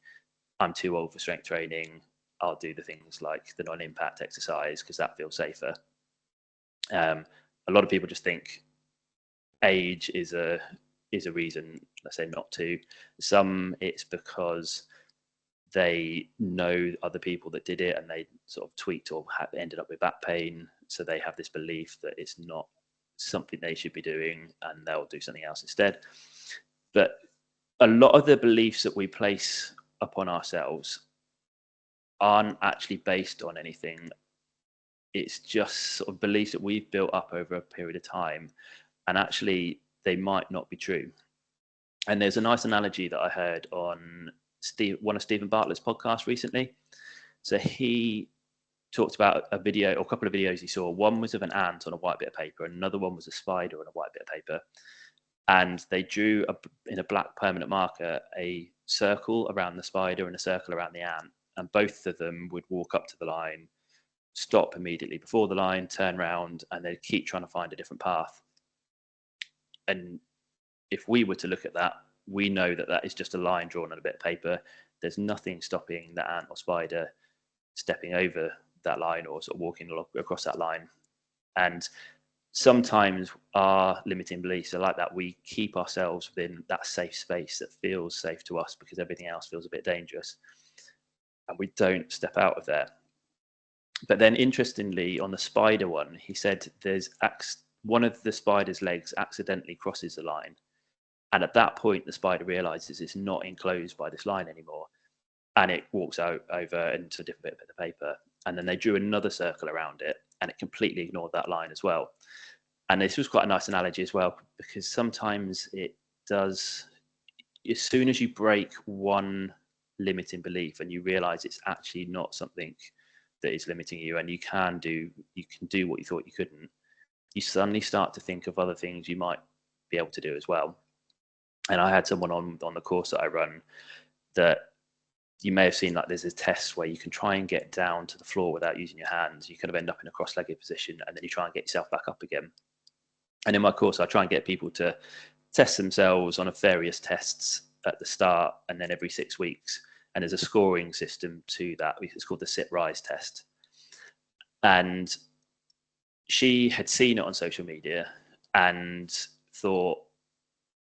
I'm too old for strength training, I'll do the things like the non-impact exercise because that feels safer. A lot of people just think age is a reason, let's say, not to. Some it's because they know other people that did it and they sort of tweaked or ended up with back pain, so they have this belief that it's not something they should be doing and they'll do something else instead. But a lot of the beliefs that we place upon ourselves aren't actually based on anything. It's just sort of beliefs that we've built up over a period of time, and actually they might not be true. And there's a nice analogy that I heard on one of Stephen Bartlett's podcasts recently. So he talked about a video, or a couple of videos he saw. One was of an ant on a white bit of paper, and another one was a spider on a white bit of paper. And they drew in a black permanent marker a circle around the spider and a circle around the ant. And both of them would walk up to the line, stop immediately before the line, turn around, and they'd keep trying to find a different path. And if we were to look at that, we know that that is just a line drawn on a bit of paper. There's nothing stopping the ant or spider stepping over that line or sort of walking across that line. And sometimes our limiting beliefs are like that. We keep ourselves within that safe space that feels safe to us because everything else feels a bit dangerous, and we don't step out of there. But then interestingly, on the spider one, he said there's one of the spider's legs accidentally crosses the line, and at that point the spider realizes it's not enclosed by this line anymore, and it walks out over into a different bit of the paper. And then they drew another circle around it, and it completely ignored that line as well. And this was quite a nice analogy as well, because sometimes it does, as soon as you break one limiting belief and you realize it's actually not something that is limiting you, and you can do what you thought you couldn't, you suddenly start to think of other things you might be able to do as well. And I had someone on the course that I run that you may have seen, like there's a test where you can try and get down to the floor without using your hands. You kind of end up in a cross-legged position, and then you try and get yourself back up again. And in my course, I try and get people to test themselves on various tests at the start and then every 6 weeks. And there's a scoring system to that. It's called the sit-rise test. And she had seen it on social media and thought,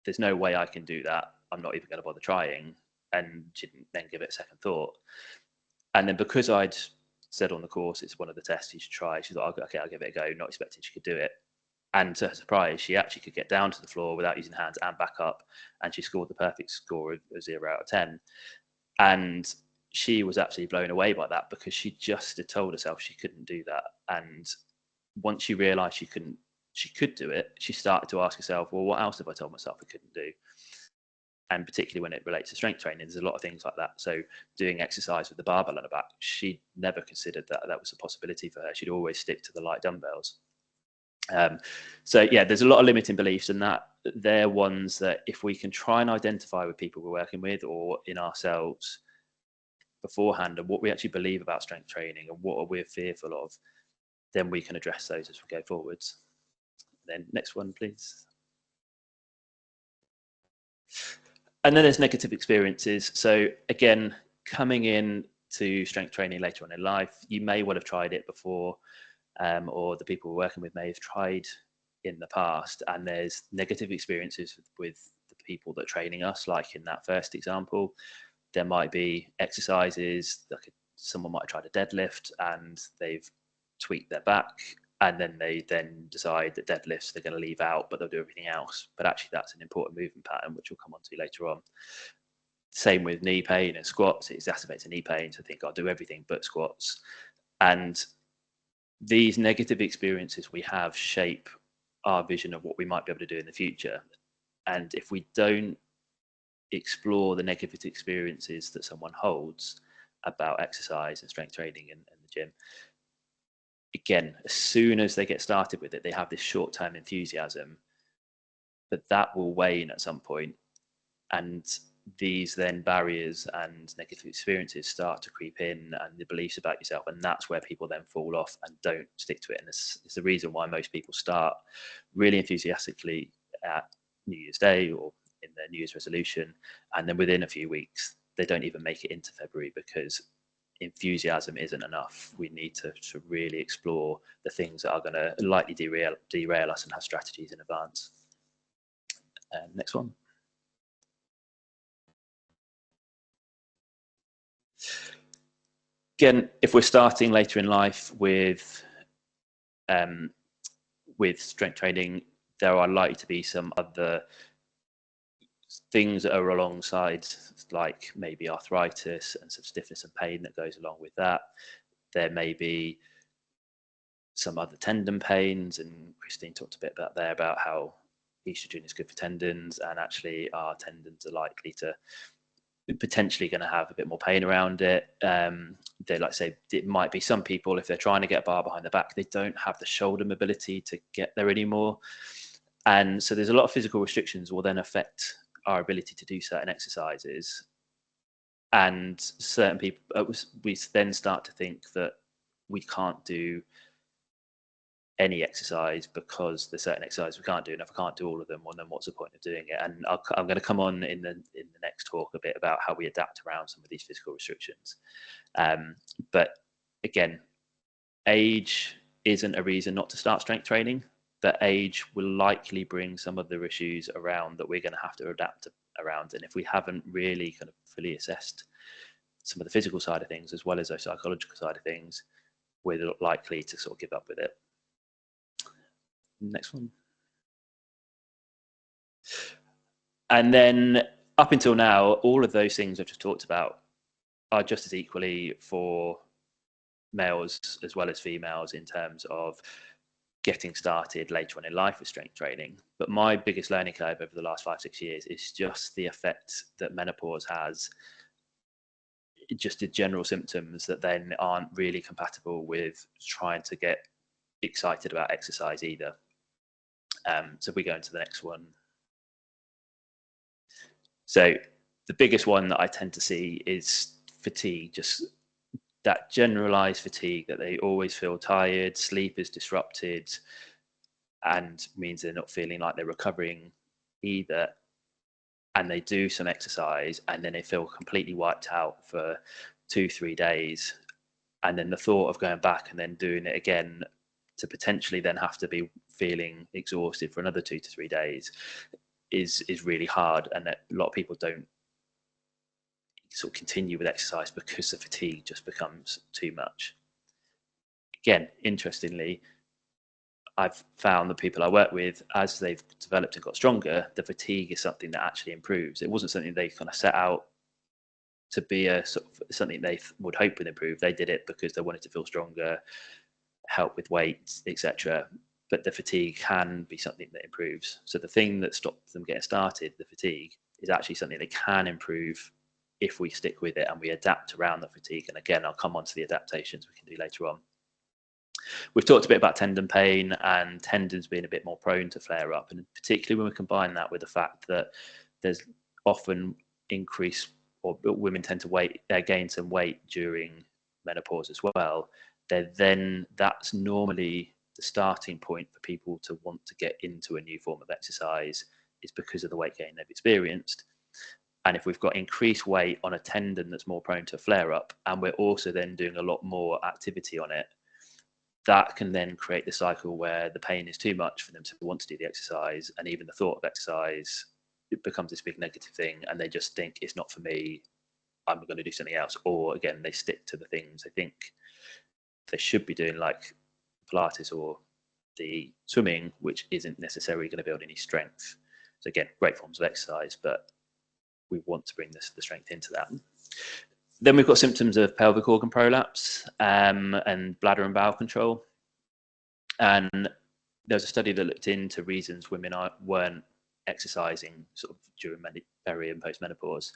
there's no way I can do that. I'm not even going to bother trying. And she didn't then give it a second thought. And then because I'd said on the course, it's one of the tests you should try, she thought, okay, I'll give it a go, not expecting she could do it. And to her surprise, she actually could get down to the floor without using hands and back up. And she scored the perfect score of 0 out of 10. And she was absolutely blown away by that, because she just had told herself she couldn't do that. And once she realized she could do it, she started to ask herself, well, what else have I told myself I couldn't do? And particularly when it relates to strength training, there's a lot of things like that. So doing exercise with the barbell on her back, she never considered that was a possibility for her. She'd always stick to the light dumbbells. So yeah, there's a lot of limiting beliefs, and that they're ones that if we can try and identify with people we're working with or in ourselves beforehand, and what we actually believe about strength training and what we're fearful of, then we can address those as we go forwards. Then next one, please. And then there's negative experiences. So again, coming in to strength training later on in life, you may well have tried it before, or the people we're working with may have tried in the past, and there's negative experiences with the people that are training us. Like in that first example, there might be exercises, like someone might have tried a deadlift and they've tweaked their back, and then they decide that deadlifts they're going to leave out, but they'll do everything else. But actually that's an important movement pattern, which we'll come on to later on. Same with knee pain and squats. It exacerbates the knee pain to think I'll do everything but squats. And these negative experiences we have shape our vision of what we might be able to do in the future. And if we don't explore the negative experiences that someone holds about exercise and strength training and the gym, again, as soon as they get started with it, they have this short-term enthusiasm, but that will wane at some point. And these then barriers and negative experiences start to creep in, and the beliefs about yourself, and that's where people then fall off and don't stick to it. And it's the reason why most people start really enthusiastically at New Year's Day or in their New Year's resolution, and then within a few weeks they don't even make it into February, because enthusiasm isn't enough. We need to really explore the things that are going to likely derail us and have strategies in advance. Next one. Again, if we're starting later in life with strength training, there are likely to be some other things that are alongside, like maybe arthritis and some stiffness and pain that goes along with that. There may be some other tendon pains, and Christine talked a bit about how estrogen is good for tendons, and actually our tendons are likely to potentially going to have a bit more pain around it. They like say it might be some people, if they're trying to get a bar behind the back, they don't have the shoulder mobility to get there anymore. And so there's a lot of physical restrictions will then affect our ability to do certain exercises. And certain people, we then start to think that we can't do any exercise because there's certain exercises we can't do, and if I can't do all of them, well, then what's the point of doing it? And I'm going to come on in the next talk a bit about how we adapt around some of these physical restrictions. But again, age isn't a reason not to start strength training. That age will likely bring some of the issues around that we're going to have to adapt around. And if we haven't really kind of fully assessed some of the physical side of things as well as the psychological side of things, we're likely to sort of give up with it. Next one. And then up until now, all of those things I've just talked about are just as equally for males as well as females in terms of getting started later on in life with strength training. But my biggest learning curve over the last 5-6 years is just the effect that menopause has, just the general symptoms that then aren't really compatible with trying to get excited about exercise either. So if we go into the next one. So the biggest one that I tend to see is fatigue, just that generalized fatigue, that they always feel tired, sleep is disrupted, and means they're not feeling like they're recovering either. And they do some exercise and then they feel completely wiped out for 2-3 days. And then the thought of going back and then doing it again to potentially then have to be feeling exhausted for another 2 to 3 days is really hard. And that a lot of people don't sort of continue with exercise because the fatigue just becomes too much. Again, interestingly, I've found the people I work with, as they've developed and got stronger, the fatigue is something that actually improves. It wasn't something they kind of set out to be a sort of something they would hope would improve. They did it because they wanted to feel stronger, help with weight, etc. But the fatigue can be something that improves. So the thing that stopped them getting started, the fatigue, is actually something they can improve if we stick with it and we adapt around the fatigue. And again, I'll come on to the adaptations we can do later on. We've talked a bit about tendon pain and tendons being a bit more prone to flare up, and particularly when we combine that with the fact that there's often increased, or women tend to gain some weight during menopause as well, then that's normally the starting point for people to want to get into a new form of exercise, is because of the weight gain they've experienced. And if we've got increased weight on a tendon that's more prone to flare up, and we're also then doing a lot more activity on it, that can then create the cycle where the pain is too much for them to want to do the exercise, and even the thought of exercise, it becomes this big negative thing, and they just think it's not for me, I'm going to do something else. Or again, they stick to the things they think they should be doing, like Pilates or the swimming, which isn't necessarily going to build any strength. So again, great forms of exercise, but we want to bring the strength into that. Then we've got symptoms of pelvic organ prolapse and bladder and bowel control. And there was a study that looked into reasons women weren't exercising sort of during peri and post-menopause.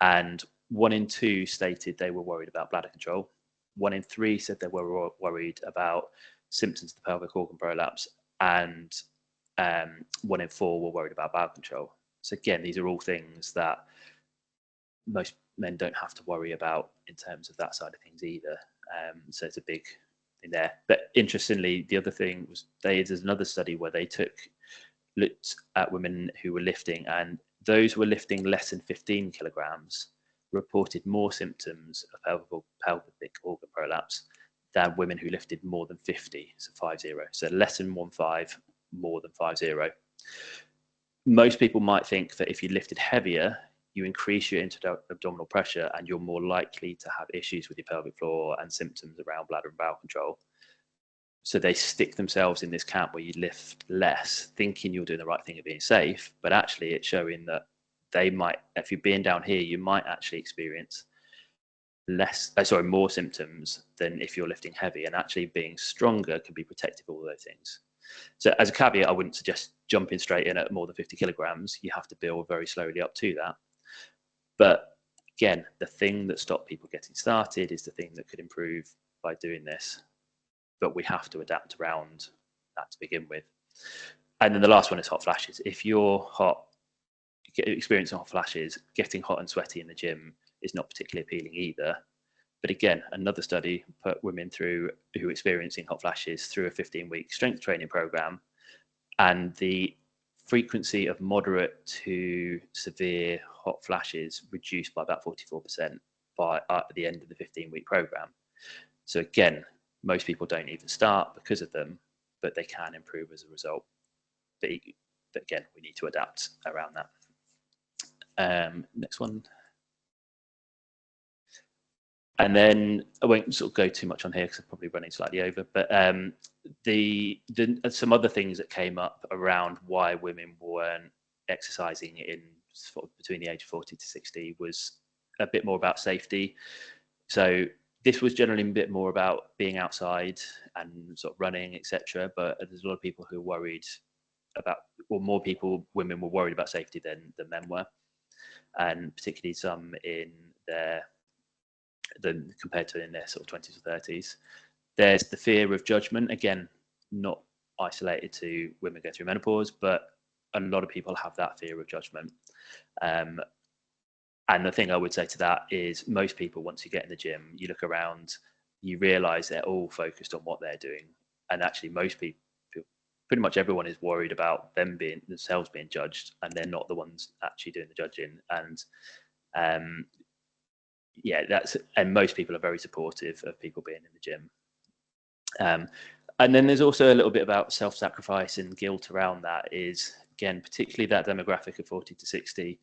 And 1 in 2 stated they were worried about bladder control. 1 in 3 said they were worried about symptoms of the pelvic organ prolapse. And 1 in 4 were worried about bowel control. So again, these are all things that most men don't have to worry about in terms of that side of things either. So it's a big thing there. But interestingly, the other thing was there's another study where they looked at women who were lifting, and those who were lifting less than 15 kilograms reported more symptoms of pelvic organ prolapse than women who lifted more than 50, so 50. So less than 15, more than 50. Most people might think that if you lifted heavier, you increase your intra-abdominal pressure and you're more likely to have issues with your pelvic floor and symptoms around bladder and bowel control. So they stick themselves in this camp where you lift less, thinking you're doing the right thing and being safe, but actually it's showing that they might, if you're being down here, you might actually experience more symptoms than if you're lifting heavy, and actually being stronger can be protective of all those things. So as a caveat, I wouldn't suggest jumping straight in at more than 50 kilograms. You have to build very slowly up to that. But again, the thing that stopped people getting started is the thing that could improve by doing this. But we have to adapt around that to begin with. And then the last one is hot flashes. If you're experiencing hot flashes, getting hot and sweaty in the gym is not particularly appealing either. But again, another study put women through who were experiencing hot flashes through a 15-week strength training program, and the frequency of moderate to severe hot flashes reduced by about 44% by at the end of the 15-week program. So again, most people don't even start because of them, but they can improve as a result. But again, we need to adapt around that. Next one. And then I won't sort of go too much on here because I'm probably running slightly over, but some other things that came up around why women weren't exercising in sort of between the age of 40 to 60 was a bit more about safety. So this was generally a bit more about being outside and sort of running, etc. But there's a lot of people who are worried about, or more people, women were worried about safety than men were, and particularly some in their compared to in their sort of 20s or 30s. There's the fear of judgment, again, not isolated to women going through menopause, but a lot of people have that fear of judgment. And the thing I would say to that is most people, once you get in the gym, you look around, you realize they're all focused on what they're doing. And actually most people, pretty much everyone is worried about themselves being judged, and they're not the ones actually doing the judging. And yeah, and most people are very supportive of people being in the gym. And then there's also a little bit about self-sacrifice and guilt around that. Is again, particularly that demographic of 40 to 60.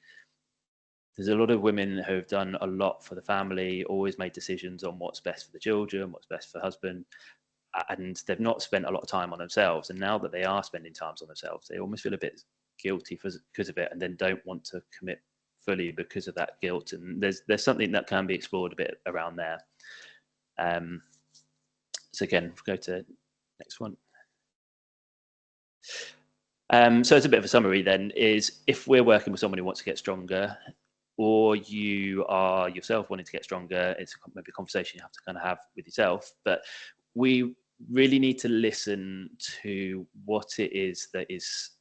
There's a lot of women who have done a lot for the family, always made decisions on what's best for the children, what's best for husband, and they've not spent a lot of time on themselves. And now that they are spending time on themselves, they almost feel a bit guilty because of it, and then don't want to commit fully because of that guilt. And there's something that can be explored a bit around there. So again, go to next one. So it's a bit of a summary then, is if we're working with someone who wants to get stronger, or you are yourself wanting to get stronger, it's maybe a conversation you have to kind of have with yourself, but we really need to listen to what it is that is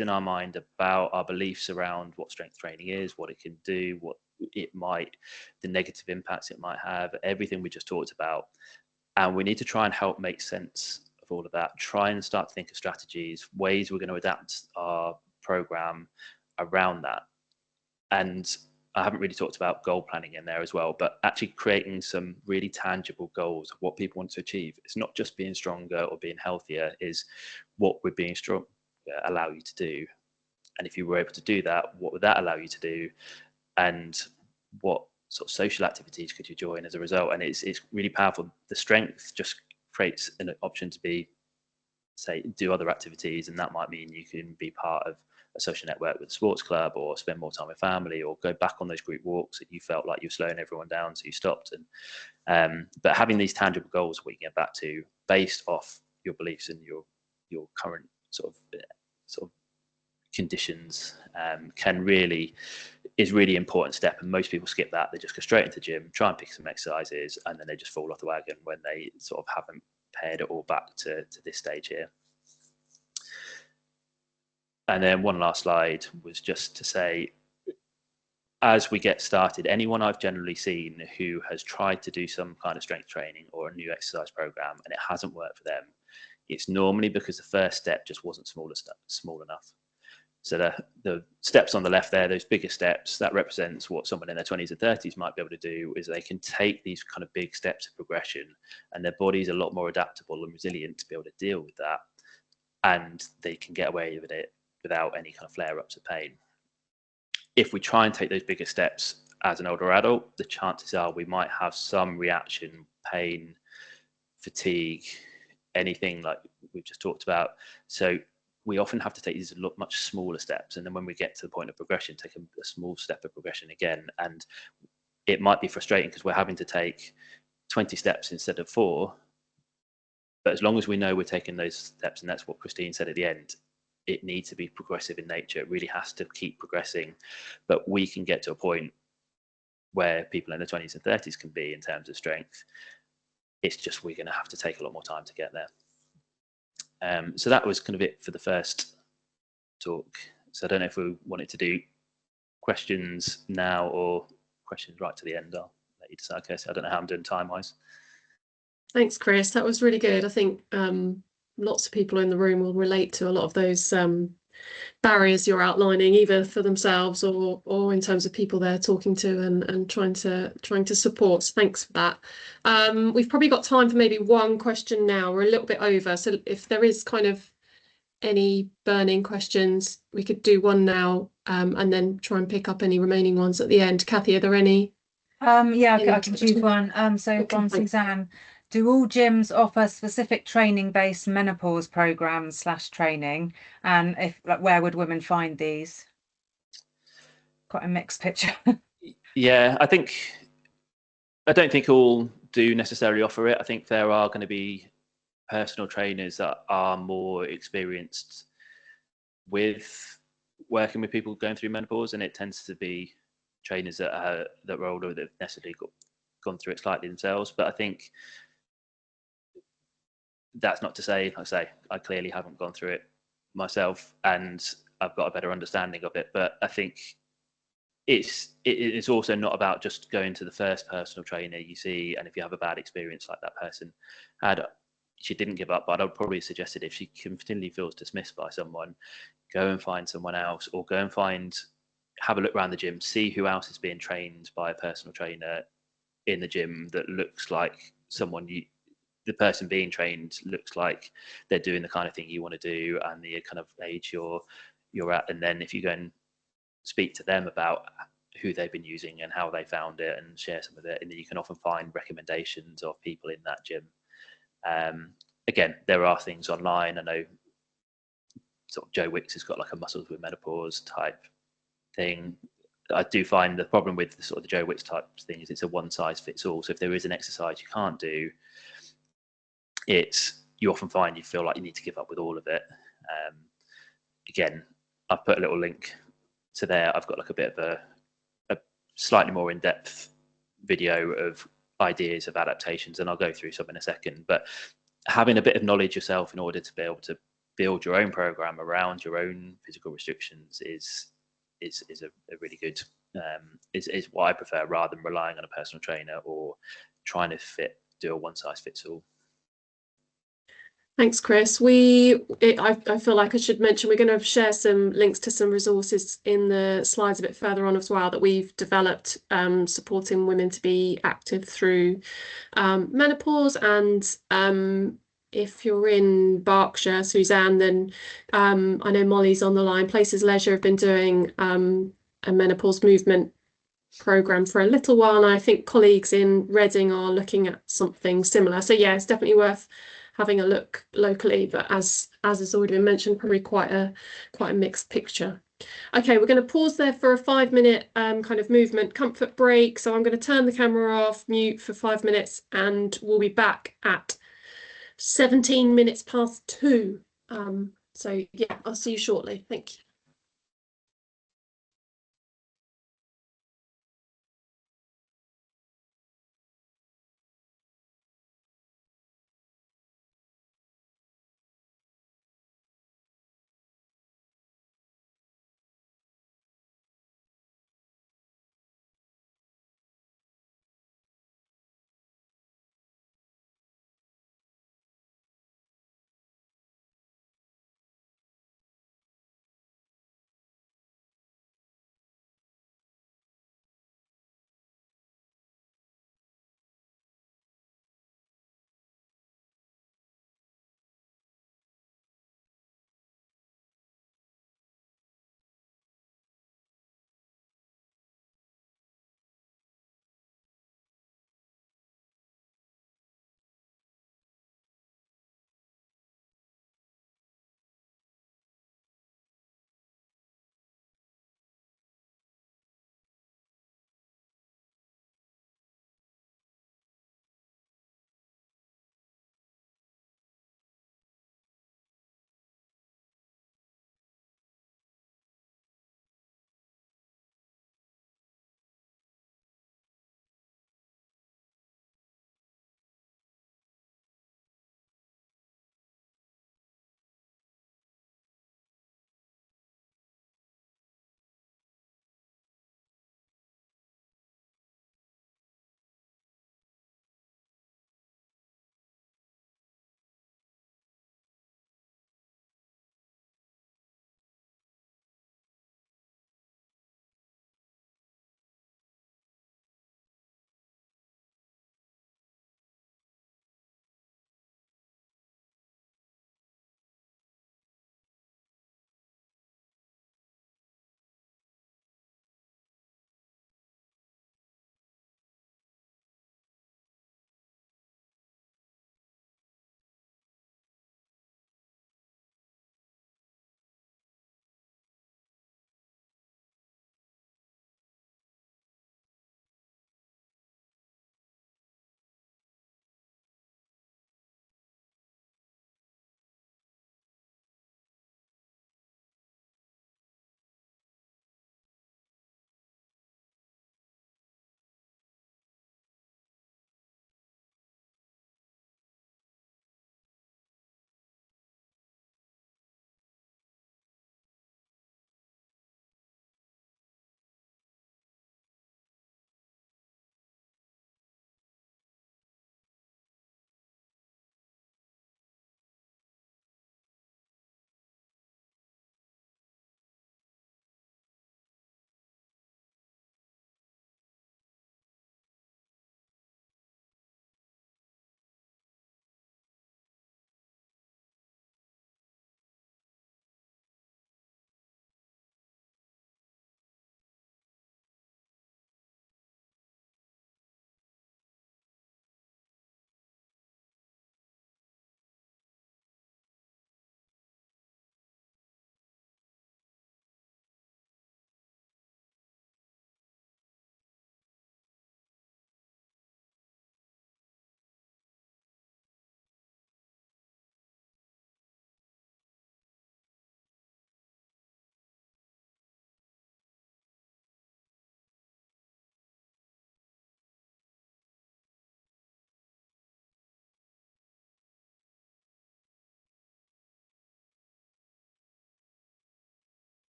in our mind about our beliefs around what strength training is, what it can do, what it might, the negative impacts it might have, everything we just talked about. And we need to try and help make sense of all of that, try and start to think of strategies, ways we're going to adapt our program around that. And I haven't really talked about goal planning in there as well, but actually creating some really tangible goals of what people want to achieve. It's not just being stronger or being healthier, is what would being strong allow you to do. And if you were able to do that, what would that allow you to do? And what sort of social activities could you join as a result? And it's really powerful. The strength just creates an option to do other activities, and that might mean you can be part of a social network with a sports club, or spend more time with family, or go back on those group walks that you felt like you were slowing everyone down, so you stopped. And but having these tangible goals we can get back to based off your beliefs and your current sort of conditions is really important step. And most people skip that. They just go straight into the gym, try and pick some exercises, and then they just fall off the wagon when they sort of haven't pared it all back to this stage here. And then one last slide was just to say, as we get started, anyone I've generally seen who has tried to do some kind of strength training or a new exercise program and it hasn't worked for them, it's normally because the first step just wasn't small enough. So the steps on the left there, those bigger steps, that represents what someone in their 20s or 30s might be able to do, is they can take these kind of big steps of progression, and their body's a lot more adaptable and resilient to be able to deal with that, and they can get away with it without any kind of flare-ups of pain. If we try and take those bigger steps as an older adult, the chances are we might have some reaction, pain, fatigue, anything like we've just talked about. So we often have to take these much smaller steps, and then when we get to the point of progression, take a small step of progression again. And it might be frustrating because we're having to take 20 steps instead of 4, But as long as we know we're taking those steps, and that's what Christine said at the end, it needs to be progressive in nature. It really has to keep progressing. But we can get to a point where people in their 20s and 30s can be in terms of strength. It's just we're going to have to take a lot more time to get there. So that was kind of it for the first talk. So I don't know if we wanted to do questions now or questions right to the end. I'll let you decide, Kirsty. I don't know how I'm doing time-wise. Thanks, Chris. That was really good. I think lots of people in the room will relate to a lot of those barriers you're outlining, either for themselves or in terms of people they're talking to and trying to support. So thanks for that. We've probably got time for maybe one question now. We're a little bit over, so if there is kind of any burning questions, we could do one now, and then try and pick up any remaining ones at the end. Kathy, are there any? Yeah, I can choose one. So Okay, from thanks. Suzanne, do all gyms offer specific training-based menopause programs / training? And if where would women find these? Quite a mixed picture. Yeah, I don't think all do necessarily offer it. I think there are going to be personal trainers that are more experienced with working with people going through menopause, and it tends to be trainers that are older that have necessarily gone through it slightly themselves. But I think that's not to say, like I say, I clearly haven't gone through it myself, and I've got a better understanding of it. But I think it's also not about just going to the first personal trainer you see, and if you have a bad experience like that person had, she didn't give up. But I'd probably suggest that if she continually feels dismissed by someone, go and find someone else, or go and have a look around the gym, see who else is being trained by a personal trainer in the gym that looks like someone the person being trained looks like they're doing the kind of thing you want to do and the kind of age you're at. And then if you go and speak to them about who they've been using and how they found it and share some of it, and then you can often find recommendations of people in that gym. Again, there are things online. I know sort of Joe Wicks has got like a muscles with menopause type thing. I do find the problem with the sort of the Joe Wicks type thing is it's a one size fits all. So if there is an exercise you can't do, you often find you feel like you need to give up with all of it. Again, I've put a little link to there. I've got like a bit of a slightly more in-depth video of ideas of adaptations, and I'll go through some in a second. But having a bit of knowledge yourself in order to be able to build your own program around your own physical restrictions is a really good is what I prefer, rather than relying on a personal trainer or trying to do a one size fits all. Thanks, Chris. I feel like I should mention we're going to share some links to some resources in the slides a bit further on as well that we've developed, supporting women to be active through menopause. And if you're in Berkshire, Suzanne, then I know Molly's on the line. Places Leisure have been doing a menopause movement program for a little while, and I think colleagues in Reading are looking at something similar. So yeah, it's definitely worth having a look locally, but as has already been mentioned, probably quite a mixed picture. Okay, we're going to pause there for a 5-minute kind of movement comfort break. So I'm going to turn the camera off, mute for 5 minutes, and we'll be back at 17 minutes past 2. So yeah, I'll see you shortly. Thank you.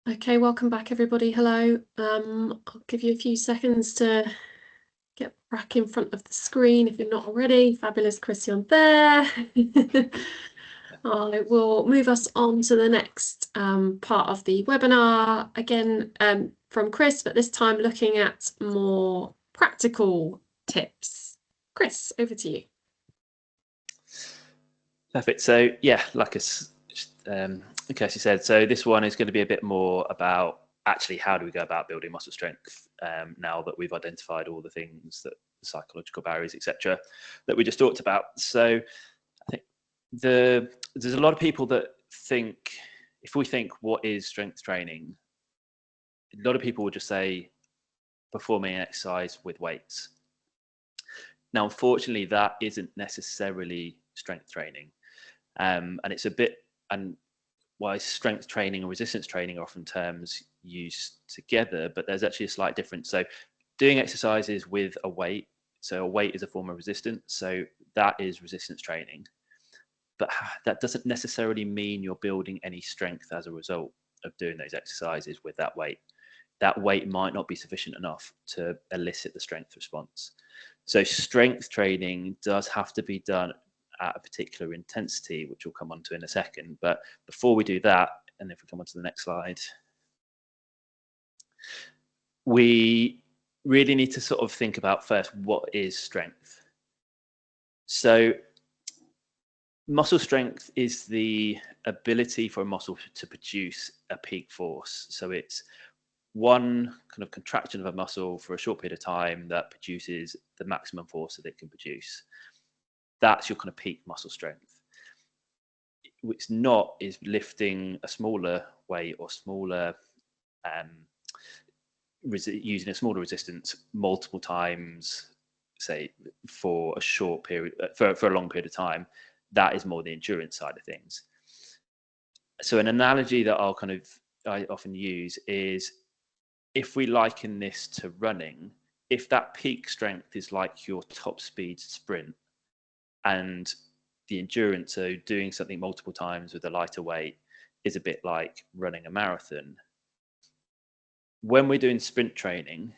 Okay, welcome back everybody. Hello. I'll give you a few seconds to get back in front of the screen if you're not already. Fabulous, Christian there. I will move us on to the next part of the webinar, again from Chris, but this time looking at more practical tips. Chris, over to you. Perfect. So yeah, like Kirsty said, so this one is going to be a bit more about actually how do we go about building muscle strength now that we've identified all the things, that the psychological barriers, etc., that we just talked about. So I think there's a lot of people that think, if we think what is strength training, a lot of people will just say performing exercise with weights. Now, unfortunately, that isn't necessarily strength training. And it's a bit, and why strength training and resistance training are often terms used together, but there's actually a slight difference. So doing exercises with a weight, so a weight is a form of resistance, so that is resistance training. But that doesn't necessarily mean you're building any strength as a result of doing those exercises with that weight. That weight might not be sufficient enough to elicit the strength response. So strength training does have to be done at a particular intensity, which we'll come on to in a second. But before we do that, and if we come on to the next slide, we really need to sort of think about first, what is strength? So muscle strength is the ability for a muscle to produce a peak force. So it's one kind of contraction of a muscle for a short period of time that produces the maximum force that it can produce. That's your kind of peak muscle strength. What's not is lifting a smaller weight or smaller, using a smaller resistance multiple times, say for a short period, for a long period of time. That is more the endurance side of things. So an analogy that I often use is, if we liken this to running, if that peak strength is like your top speed sprint, and the endurance, so doing something multiple times with a lighter weight, is a bit like running a marathon. When we're doing sprint training,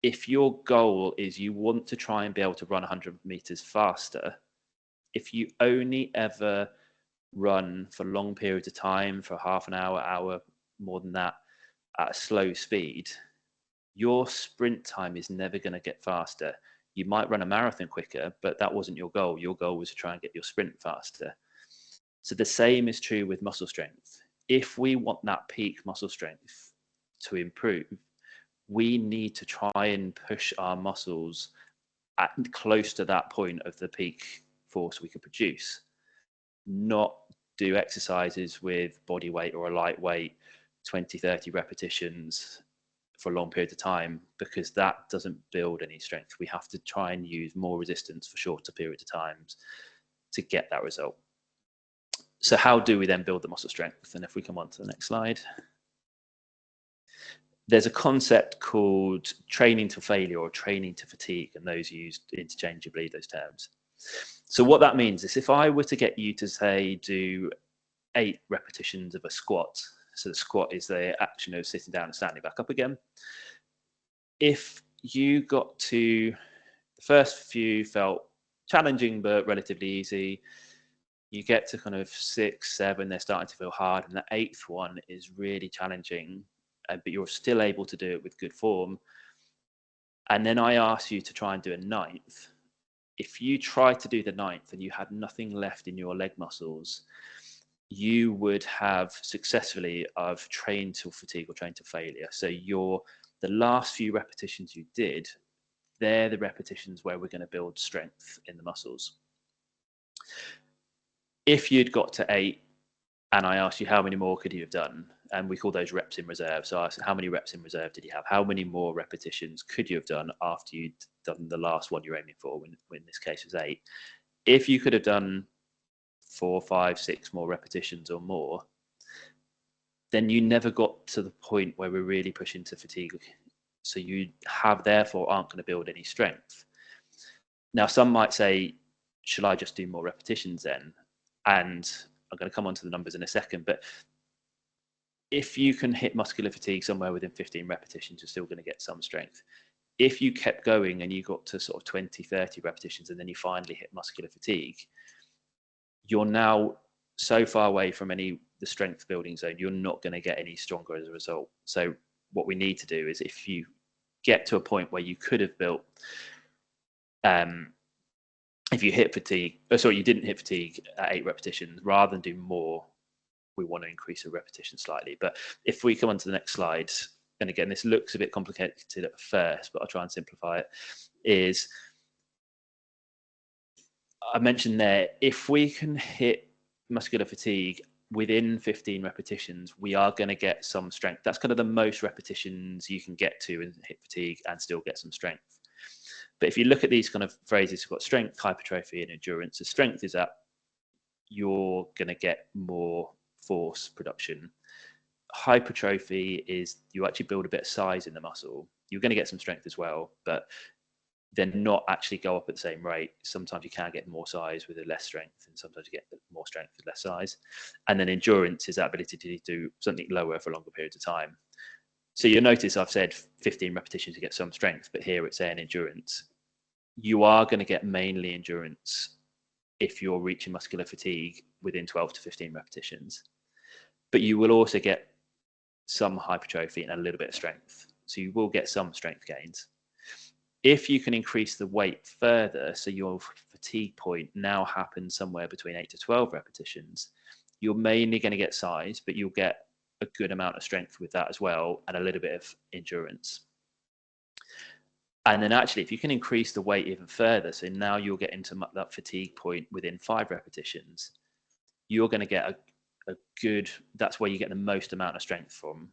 if your goal is you want to try and be able to run 100 meters faster, if you only ever run for long periods of time, for half an hour, more than that, at a slow speed, your sprint time is never going to get faster. You might run a marathon quicker, but that wasn't your goal. Your goal was to try and get your sprint faster. So the same is true with muscle strength. If we want that peak muscle strength to improve, we need to try and push our muscles at close to that point of the peak force we can produce, not do exercises with body weight or a lightweight, 20, 30 repetitions for long periods of time, because that doesn't build any strength. We have to try and use more resistance for shorter periods of times to get that result. So how do we then build the muscle strength? And if we come on to the next slide, there's a concept called training to failure or training to fatigue, and those used interchangeably, those terms. So what that means is, if I were to get you to say do 8 repetitions of a squat, so the squat is the action of sitting down and standing back up again. If you got to, the first few felt challenging but relatively easy, you get to kind of 6, 7, they're starting to feel hard, and the 8th one is really challenging, but you're still able to do it with good form. And then I ask you to try and do a 9th. If you try to do the 9th and you had nothing left in your leg muscles, you would have successfully trained to fatigue or trained to failure. So the last few repetitions you did, they're the repetitions where we're going to build strength in the muscles. If you'd got to 8 and I asked you how many more could you have done, and we call those reps in reserve. So I asked, how many reps in reserve did you have? How many more repetitions could you have done after you'd done the last one you're aiming for, when in this case was 8? If you could have done 4, 5, 6 more repetitions or more, then you never got to the point where we're really pushing to fatigue. So you therefore aren't going to build any strength. Now, some might say, should I just do more repetitions then? And I'm going to come on to the numbers in a second, but if you can hit muscular fatigue somewhere within 15 repetitions, you're still going to get some strength. If you kept going and you got to sort of 20, 30 repetitions and then you finally hit muscular fatigue, you're now so far away from the strength building zone, you're not going to get any stronger as a result. So what we need to do is, if you get to a point where you could have built, if you hit fatigue, you didn't hit fatigue at 8 repetitions, rather than do more, we want to increase the repetition slightly. But if we come on to the next slide, and again, this looks a bit complicated at first, but I'll try and simplify it, is I mentioned there, if we can hit muscular fatigue within 15 repetitions, we are going to get some strength. That's kind of the most repetitions you can get to and hit fatigue and still get some strength. But if you look at these kind of phrases, you've got strength, hypertrophy, and endurance. The strength is that you're going to get more force production. Hypertrophy is you actually build a bit of size in the muscle. You're going to get some strength as well, but they're not actually go up at the same rate. Sometimes you can get more size with less strength, and sometimes you get more strength with less size. And then endurance is that ability to do something lower for longer periods of time. So you'll notice I've said 15 repetitions to get some strength, but here it's saying endurance. You are going to get mainly endurance if you're reaching muscular fatigue within 12 to 15 repetitions. But you will also get some hypertrophy and a little bit of strength. So you will get some strength gains. If you can increase the weight further, so your fatigue point now happens somewhere between 8 to 12 repetitions, you're mainly going to get size, but you'll get a good amount of strength with that as well, and a little bit of endurance. And then actually, if you can increase the weight even further, so now you'll get into that fatigue point within 5 repetitions, you're going to get a good, that's where you get the most amount of strength from.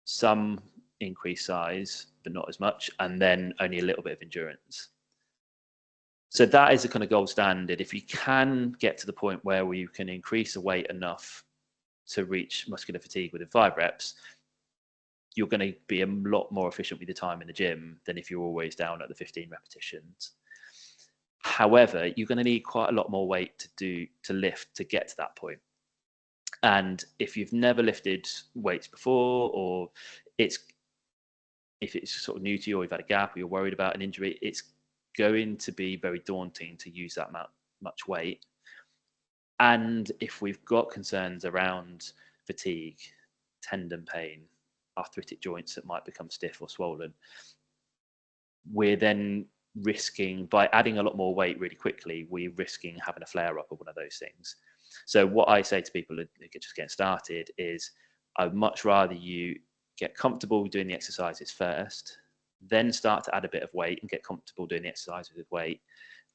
Some increased size, but not as much, and then only a little bit of endurance. So that is the kind of gold standard. If you can get to the point where you can increase the weight enough to reach muscular fatigue within 5 reps, you're going to be a lot more efficient with your time in the gym than if you're always down at the 15 repetitions. However, you're going to need quite a lot more weight to lift to get to that point. And if you've never lifted weights before, or if it's sort of new to you, or you've had a gap, or you're worried about an injury, it's going to be very daunting to use that much weight. And if we've got concerns around fatigue, tendon pain, arthritic joints that might become stiff or swollen, we're then risking, by adding a lot more weight really quickly, we're risking having a flare up of one of those things. So what I say to people who are just getting started is, I'd much rather you get comfortable doing the exercises first, then start to add a bit of weight and get comfortable doing the exercises with weight,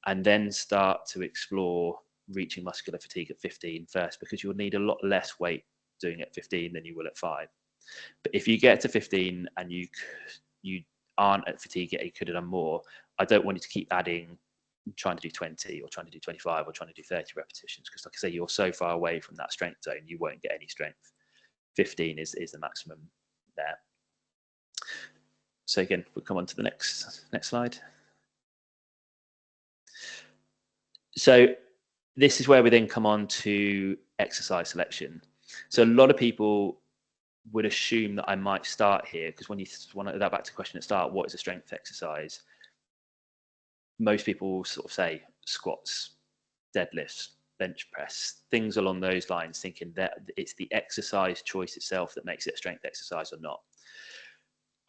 and then start to explore reaching muscular fatigue at 15 first, because you'll need a lot less weight doing it at 15 than you will at 5. But if you get to 15 and you aren't at fatigue yet, you could have done more, I don't want you to keep adding, trying to do 20 or trying to do 25 or trying to do 30 repetitions, because like I say, you're so far away from that strength zone, you won't get any strength. 15 is the maximum there. So again, we'll come on to the next slide. So this is where we then come on to exercise selection. So a lot of people would assume that I might start here, because when you want to, that back to the question at the start, what is a strength exercise? Most people sort of say squats, deadlifts, bench press, things along those lines, thinking that it's the exercise choice itself that makes it a strength exercise or not.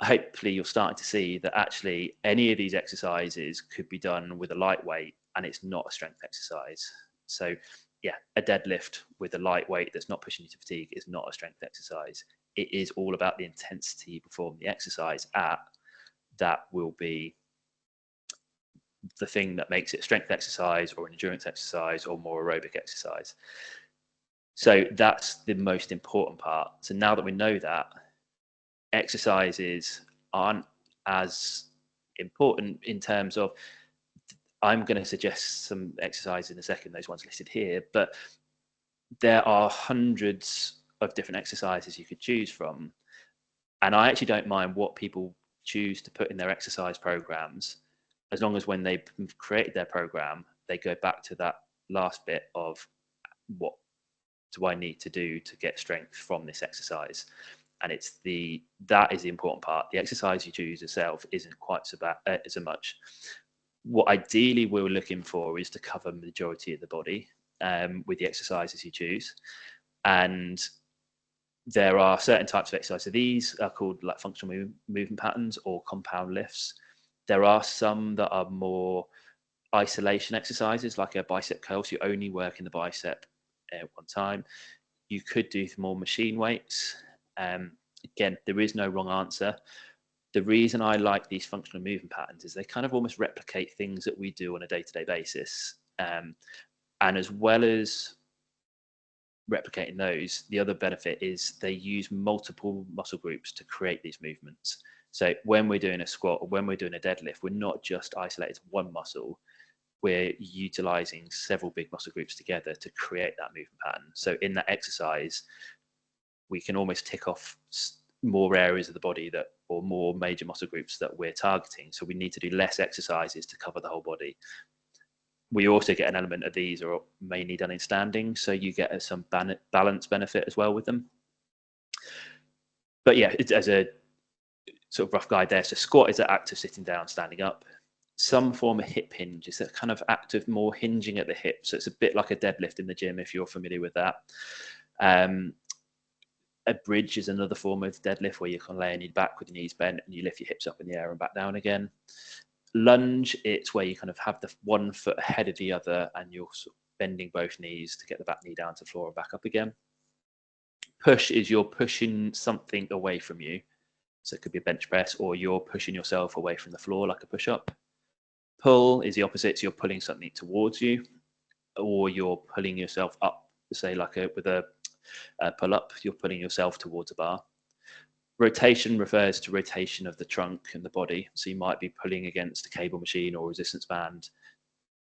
Hopefully you're starting to see that actually any of these exercises could be done with a light weight and it's not a strength exercise. So yeah, a deadlift with a light weight that's not pushing you to fatigue is not a strength exercise. It is all about the intensity you perform the exercise at that will be the thing that makes it a strength exercise or an endurance exercise or more aerobic exercise. So that's the most important part. So now that we know that, exercises aren't as important in terms of, I'm going to suggest some exercises in a second, those ones listed here, but there are hundreds of different exercises you could choose from. And I actually don't mind what people choose to put in their exercise programs, as long as when they've created their program, they go back to that last bit of what do I need to do to get strength from this exercise? And that is the important part. The exercise you choose yourself isn't quite so bad so much. What ideally we're looking for is to cover the majority of the body with the exercises you choose. And there are certain types of exercise. So these are called like functional movement patterns or compound lifts. There are some that are more isolation exercises, like a bicep curl. So you only work in the bicep at one time. You could do more machine weights. Again, there is no wrong answer. The reason I like these functional movement patterns is they kind of almost replicate things that we do on a day-to-day basis. And as well as replicating those, the other benefit is they use multiple muscle groups to create these movements. So when we're doing a squat or when we're doing a deadlift, we're not just isolated to one muscle. We're utilizing several big muscle groups together to create that movement pattern. So in that exercise, we can almost tick off more areas of the body or more major muscle groups that we're targeting. So we need to do less exercises to cover the whole body. We also get an element of these are mainly done in standing, so you get some balance benefit as well with them. But yeah, as a sort of rough guide there, so squat is an act of sitting down, standing up. Some form of hip hinge is a kind of act of more hinging at the hip, so it's a bit like a deadlift in the gym if you're familiar with that. A bridge is another form of deadlift where you can lay on your back with your knees bent and you lift your hips up in the air and back down again. Lunge, it's where you kind of have the one foot ahead of the other and you're sort of bending both knees to get the back knee down to the floor and back up again. Push is you're pushing something away from you. So it could be a bench press, or you're pushing yourself away from the floor like a push-up. Pull is the opposite, so you're pulling something towards you, or you're pulling yourself up, say like with a pull-up, you're pulling yourself towards a bar. Rotation refers to rotation of the trunk and the body. So you might be pulling against a cable machine or resistance band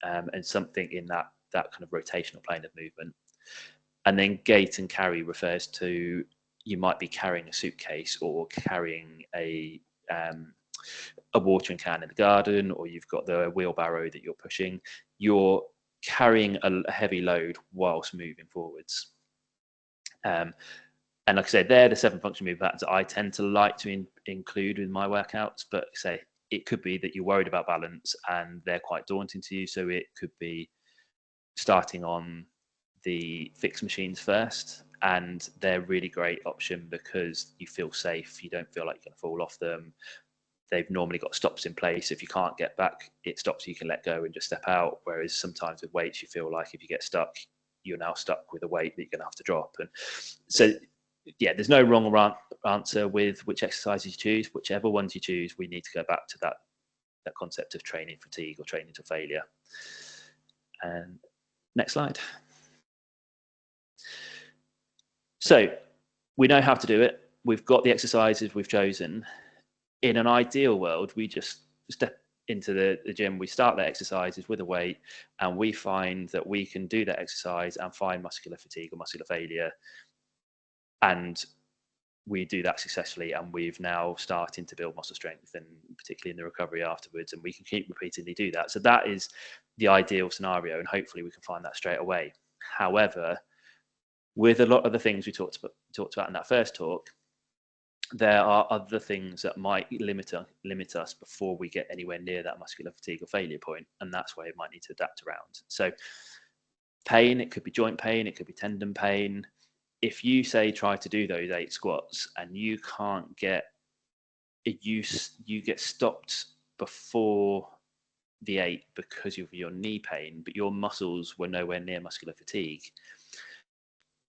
and something in that kind of rotational plane of movement. And then gait and carry refers to you might be carrying a suitcase or carrying a watering can in the garden, or you've got the wheelbarrow that you're pushing. You're carrying a heavy load whilst moving forwards. And like I said, they're the 7 functional movement patterns that I tend to like to include in my workouts. But say it could be that you're worried about balance and they're quite daunting to you. So it could be starting on the fixed machines first, and they're a really great option because you feel safe. You don't feel like you're going to fall off them. They've normally got stops in place. If you can't get back, it stops. You can let go and just step out. Whereas sometimes with weights, you feel like if you get stuck, you're now stuck with a weight that you're going to have to drop. And so, yeah, there's no wrong answer with which exercises you choose. Whichever ones you choose, we need to go back to that concept of training fatigue or training to failure. And next slide. So we know how to do it. We've got the exercises we've chosen. In an ideal world, we just step into the gym, we start the exercises with a weight, and we find that we can do that exercise and find muscular fatigue or muscular failure. And we do that successfully, and we've now starting to build muscle strength, and particularly in the recovery afterwards, and we can keep repeatedly do that. So that is the ideal scenario, and hopefully we can find that straight away. However, with a lot of the things we talked about in that first talk, there are other things that might limit us before we get anywhere near that muscular fatigue or failure point, and that's where you might need to adapt around. So pain, it could be joint pain, it could be tendon pain. If you say try to do those 8 squats and you can't get it, you get stopped before the 8 because of your knee pain, but your muscles were nowhere near muscular fatigue,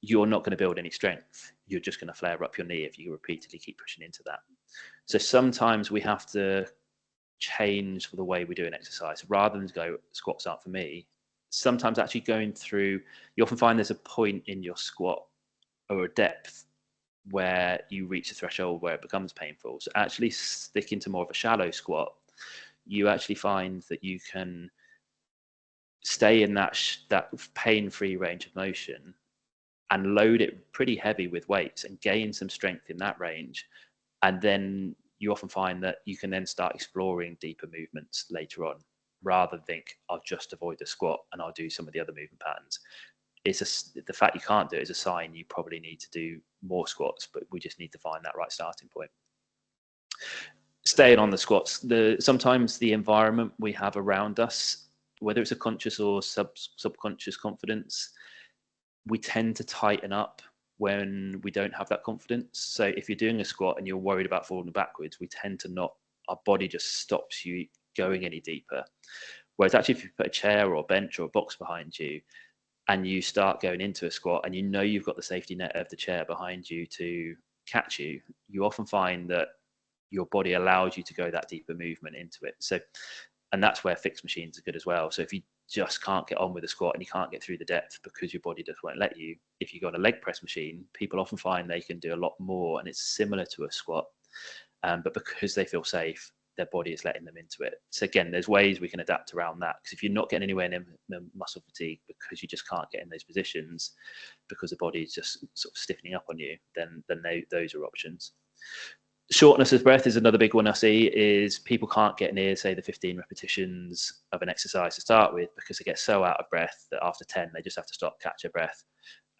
you're not going to build any strength. You're just going to flare up your knee if you repeatedly keep pushing into that. So sometimes we have to change the way we do an exercise. Rather than go, squats aren't for me, sometimes actually going through, you often find there's a point in your squat or a depth where you reach a threshold where it becomes painful. So actually sticking to more of a shallow squat, you actually find that you can stay in that pain-free range of motion and load it pretty heavy with weights and gain some strength in that range. And then you often find that you can then start exploring deeper movements later on, rather than think, I'll just avoid the squat and I'll do some of the other movement patterns. the fact you can't do it is a sign you probably need to do more squats, but we just need to find that right starting point. Staying on the squats, sometimes the environment we have around us, whether it's a conscious or subconscious confidence, we tend to tighten up when we don't have that confidence. So if you're doing a squat and you're worried about falling backwards, we tend to not, our body just stops you going any deeper. Whereas actually if you put a chair or a bench or a box behind you and you start going into a squat and you know you've got the safety net of the chair behind you to catch you, you often find that your body allows you to go that deeper movement into it. So, and that's where fixed machines are good as well. So if you just can't get on with a squat and you can't get through the depth because your body just won't let you, if you've got a leg press machine, people often find they can do a lot more, and it's similar to a squat, but because they feel safe, their body is letting them into it. So again, there's ways we can adapt around that, because if you're not getting anywhere near muscle fatigue because you just can't get in those positions because the body is just sort of stiffening up on you, then those are options. Shortness of breath is another big one I see, is people can't get near, say, the 15 repetitions of an exercise to start with because they get so out of breath that after 10 they just have to stop, catch their breath,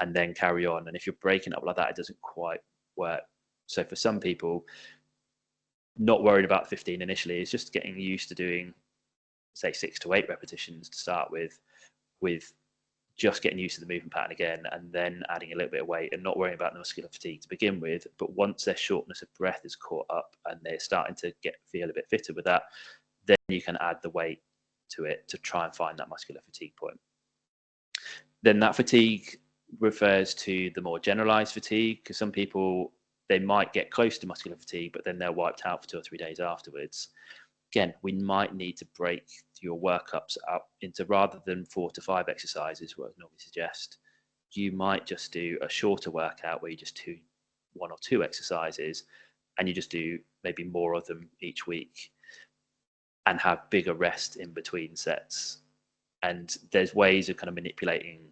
and then carry on. And if you're breaking up like that, it doesn't quite work. So for some people, not worried about 15 initially, is just getting used to doing, say, 6 to 8 repetitions to start with just getting used to the movement pattern again, and then adding a little bit of weight and not worrying about the muscular fatigue to begin with. But once their shortness of breath is caught up and they're starting to feel a bit fitter with that, then you can add the weight to it to try and find that muscular fatigue point. Then that fatigue refers to the more generalized fatigue, because some people, they might get close to muscular fatigue, but then they're wiped out for 2 or 3 days afterwards. Again, we might need to break your workups up into, rather than 4 to 5 exercises, what I normally suggest, you might just do a shorter workout where you just do 1 or 2 exercises and you just do maybe more of them each week and have bigger rest in between sets. And there's ways of kind of manipulating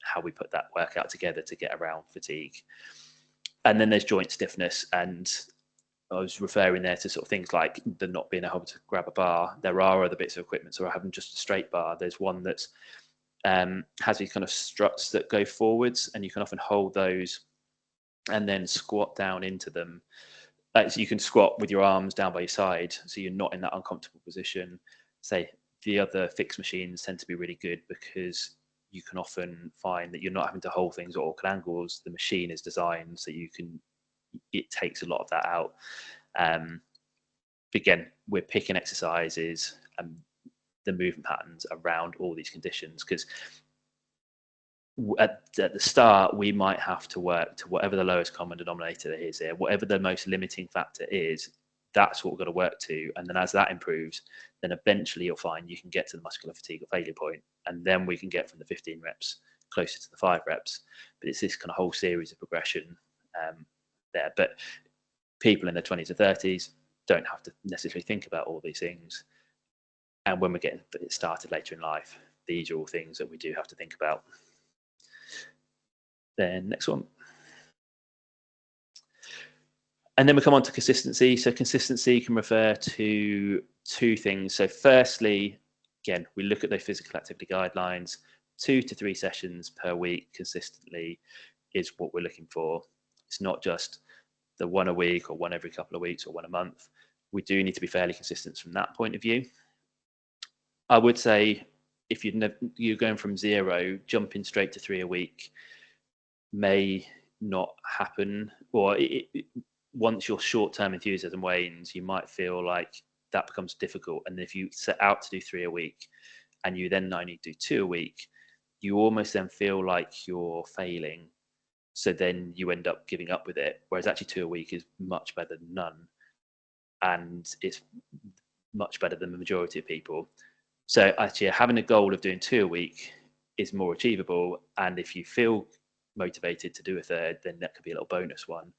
how we put that workout together to get around fatigue. And then there's joint stiffness, and I was referring there to sort of things like the not being able to grab a bar. There are other bits of equipment, so having just a straight bar. There's one that's has these kind of struts that go forwards, and you can often hold those and then squat down into them. So you can squat with your arms down by your side, so you're not in that uncomfortable position. Say the other fixed machines tend to be really good because you can often find that you're not having to hold things at awkward angles. The machine is designed so it takes a lot of that out. Again, we're picking exercises and the movement patterns around all these conditions, because at the start we might have to work to whatever the lowest common denominator is there, whatever the most limiting factor is. That's what we're going to work to, and then as that improves, then eventually you'll find you can get to the muscular fatigue or failure point, and then we can get from the 15 reps closer to the 5 reps. But it's this kind of whole series of progression there. But people in their 20s or 30s don't have to necessarily think about all these things, and when we're getting it started later in life, these are all things that we do have to think about. Then next one. And then we come on to consistency. So consistency can refer to 2 things. So firstly, again, we look at those physical activity guidelines. 2 to 3 sessions per week consistently is what we're looking for. It's not just the 1 a week or 1 every couple of weeks or 1 a month. We do need to be fairly consistent from that point of view. I would say if you're going from 0, jumping straight to 3 a week may not happen, or once your short-term enthusiasm wanes, you might feel like that becomes difficult. And if you set out to do 3 a week and you then only do 2 a week, you almost then feel like you're failing. So then you end up giving up with it. Whereas actually 2 a week is much better than none. And it's much better than the majority of people. So actually having a goal of doing 2 a week is more achievable. And if you feel motivated to do a third, then that could be a little bonus one.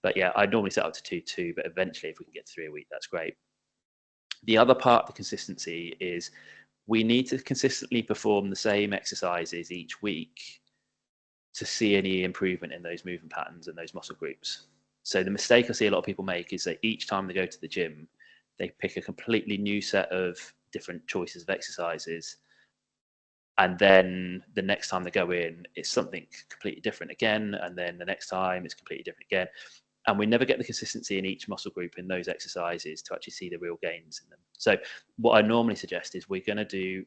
But yeah, I'd normally set up to 2, but eventually if we can get 3 a week, that's great. The other part of the consistency is we need to consistently perform the same exercises each week to see any improvement in those movement patterns and those muscle groups. So the mistake I see a lot of people make is that each time they go to the gym, they pick a completely new set of different choices of exercises, And then the next time they go in, it's something completely different again. And then the next time it's completely different again. And we never get the consistency in each muscle group in those exercises to actually see the real gains in them. So what I normally suggest is we're going to do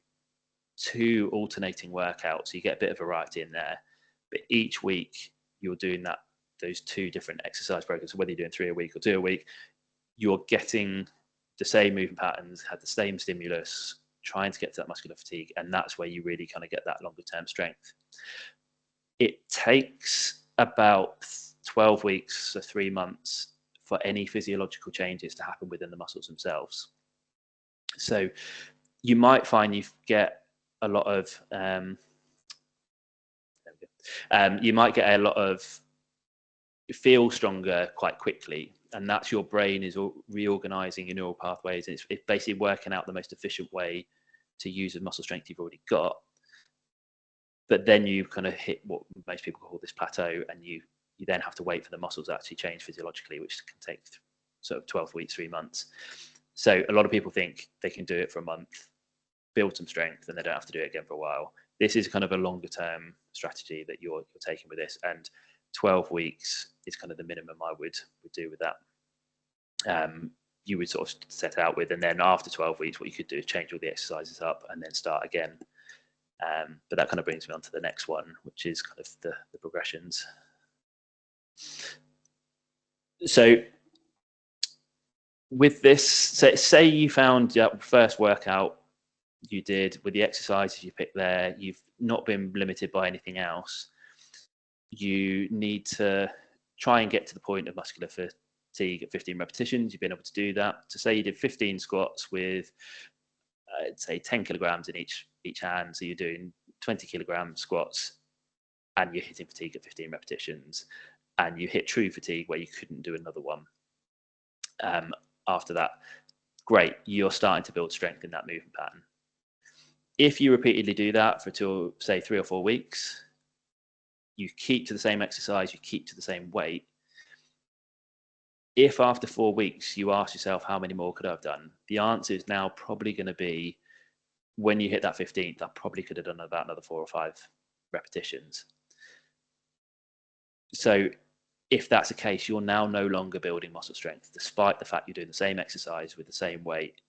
2 alternating workouts. So you get a bit of variety in there, but each week you're doing those 2 different exercise programs. So whether you're doing 3 a week or 2 a week, you're getting the same movement patterns, had the same stimulus, trying to get to that muscular fatigue, and that's where you really kind of get that longer term strength. It takes about 12 weeks, so 3 months, for any physiological changes to happen within the muscles themselves. So you might find you get a lot of you might get a lot of feel stronger quite quickly, and that's your brain is reorganizing your neural pathways, and it's basically working out the most efficient way to use the muscle strength you've already got. But then you kind of hit what most people call this plateau, and you then have to wait for the muscles to actually change physiologically, which can take sort of 12 weeks, 3 months. So a lot of people think they can do it for a month, build some strength, and they don't have to do it again for a while. This is kind of a longer term strategy that you're taking with this, and 12 weeks is kind of the minimum I would do with that. You would sort of set out with, and then after 12 weeks, what you could do is change all the exercises up and then start again. But that kind of brings me on to the next one, which is kind of the progressions. So with this, say you found your first workout you did with the exercises you picked there, you've not been limited by anything else. You need to try and get to the point of muscular fatigue at 15 repetitions. You've been able to do that. So say you did 15 squats with, say 10 kilograms in each hand. So you're doing 20 kilogram squats and you're hitting fatigue at 15 repetitions, and you hit true fatigue where you couldn't do another one. After that, great, you're starting to build strength in that movement pattern. If you repeatedly do that for say 3 or 4 weeks, you keep to the same exercise, you keep to the same weight. If after 4 weeks you ask yourself how many more could I have done, the answer is now probably going to be, when you hit that 15th, I probably could have done about another 4 or 5 repetitions. So if that's the case, you're now no longer building muscle strength, despite the fact you're doing the same exercise with the same weight,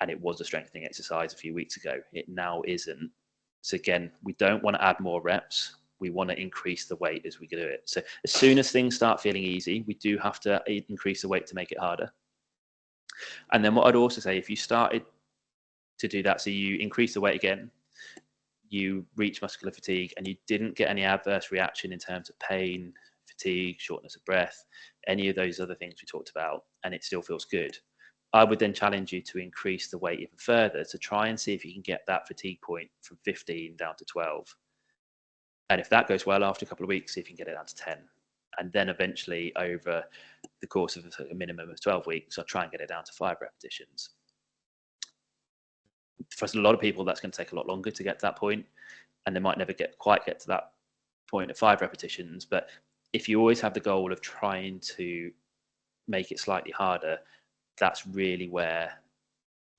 and it was a strengthening exercise a few weeks ago. It now isn't. So again, we don't want to add more reps. We want to increase the weight as we do it. So as soon as things start feeling easy, we do have to increase the weight to make it harder. And then what I'd also say, if you started to do that, so you increase the weight again, you reach muscular fatigue, and you didn't get any adverse reaction in terms of pain, fatigue, shortness of breath, any of those other things we talked about, and it still feels good, I would then challenge you to increase the weight even further to try and see if you can get that fatigue point from 15 down to 12. And if that goes well, after a couple of weeks, see if you can get it down to 10. And then eventually, over the course of a minimum of 12 weeks, I'll try and get it down to 5 repetitions. For a lot of people, that's going to take a lot longer to get to that point, and they might never quite get to that point at 5 repetitions. But if you always have the goal of trying to make it slightly harder, that's really where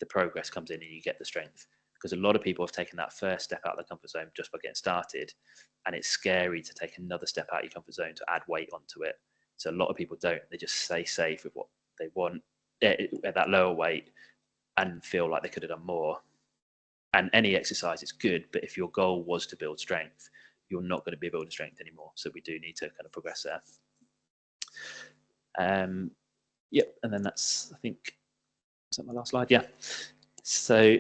the progress comes in and you get the strength. Because a lot of people have taken that first step out of their comfort zone just by getting started, and it's scary to take another step out of your comfort zone to add weight onto it. So a lot of people don't. They just stay safe with what they want at that lower weight and feel like they could have done more. And any exercise is good, but if your goal was to build strength, you're not going to be building strength anymore. So we do need to kind of progress there. Yep, and then that's, I think, is that my last slide? Yeah. So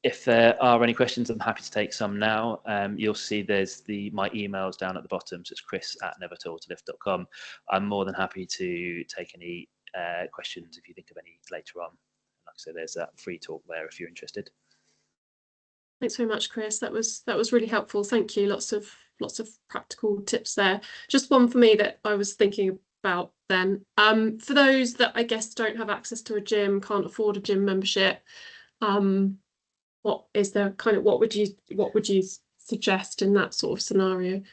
if there are any questions, I'm happy to take some now. You'll see there's my emails down at the bottom, so it's chris@nevertoiltolift.com. I'm more than happy to take any questions if you think of any later on. Like I said, there's that free talk there if you're interested. Thanks very much, Chris. That was really helpful. Thank you. Lots of practical tips there. Just one for me that I was thinking about then. For those that I guess don't have access to a gym, can't afford a gym membership, what would you suggest in that sort of scenario?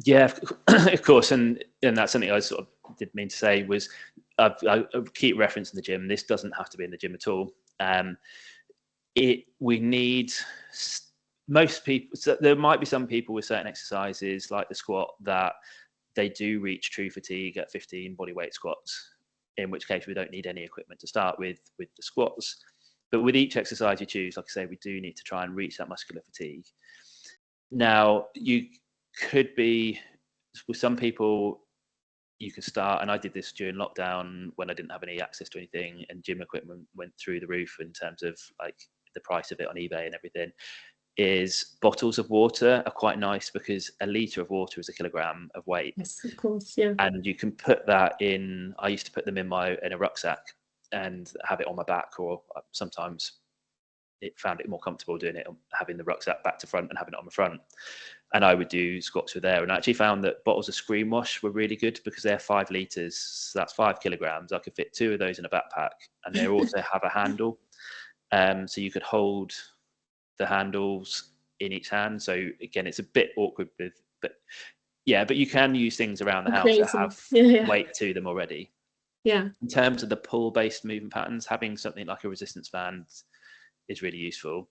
Yeah, of course, and that's something I sort of did mean to say was I keep referencing the gym. This doesn't have to be in the gym at all. We need most people, so there might be some people with certain exercises like the squat that they do reach true fatigue at 15 body weight squats, in which case we don't need any equipment to start with the squats. But with each exercise you choose, like I say, we do need to try and reach that muscular fatigue. Now, you could be, with some people, you can start, and I did this during lockdown when I didn't have any access to anything, and gym equipment went through the roof in terms of like the price of it on eBay and everything. Is bottles of water are quite nice because a litre of water is a kilogram of weight. Yes, of course, yeah. And you can put that in, I used to put them in a rucksack and have it on my back, or sometimes it found it more comfortable doing it, having the rucksack back to front and having it on the front. And I would do squats with there, and I actually found that bottles of Screen Wash were really good because they're 5 litres, so that's 5 kilograms. I could fit 2 of those in a backpack, and they also have a handle, so you could hold the handles in each hand. So again, it's a bit awkward but you can use things around the house that have weight to them already. Yeah. In terms of the pull-based movement patterns, having something like a resistance band is really useful.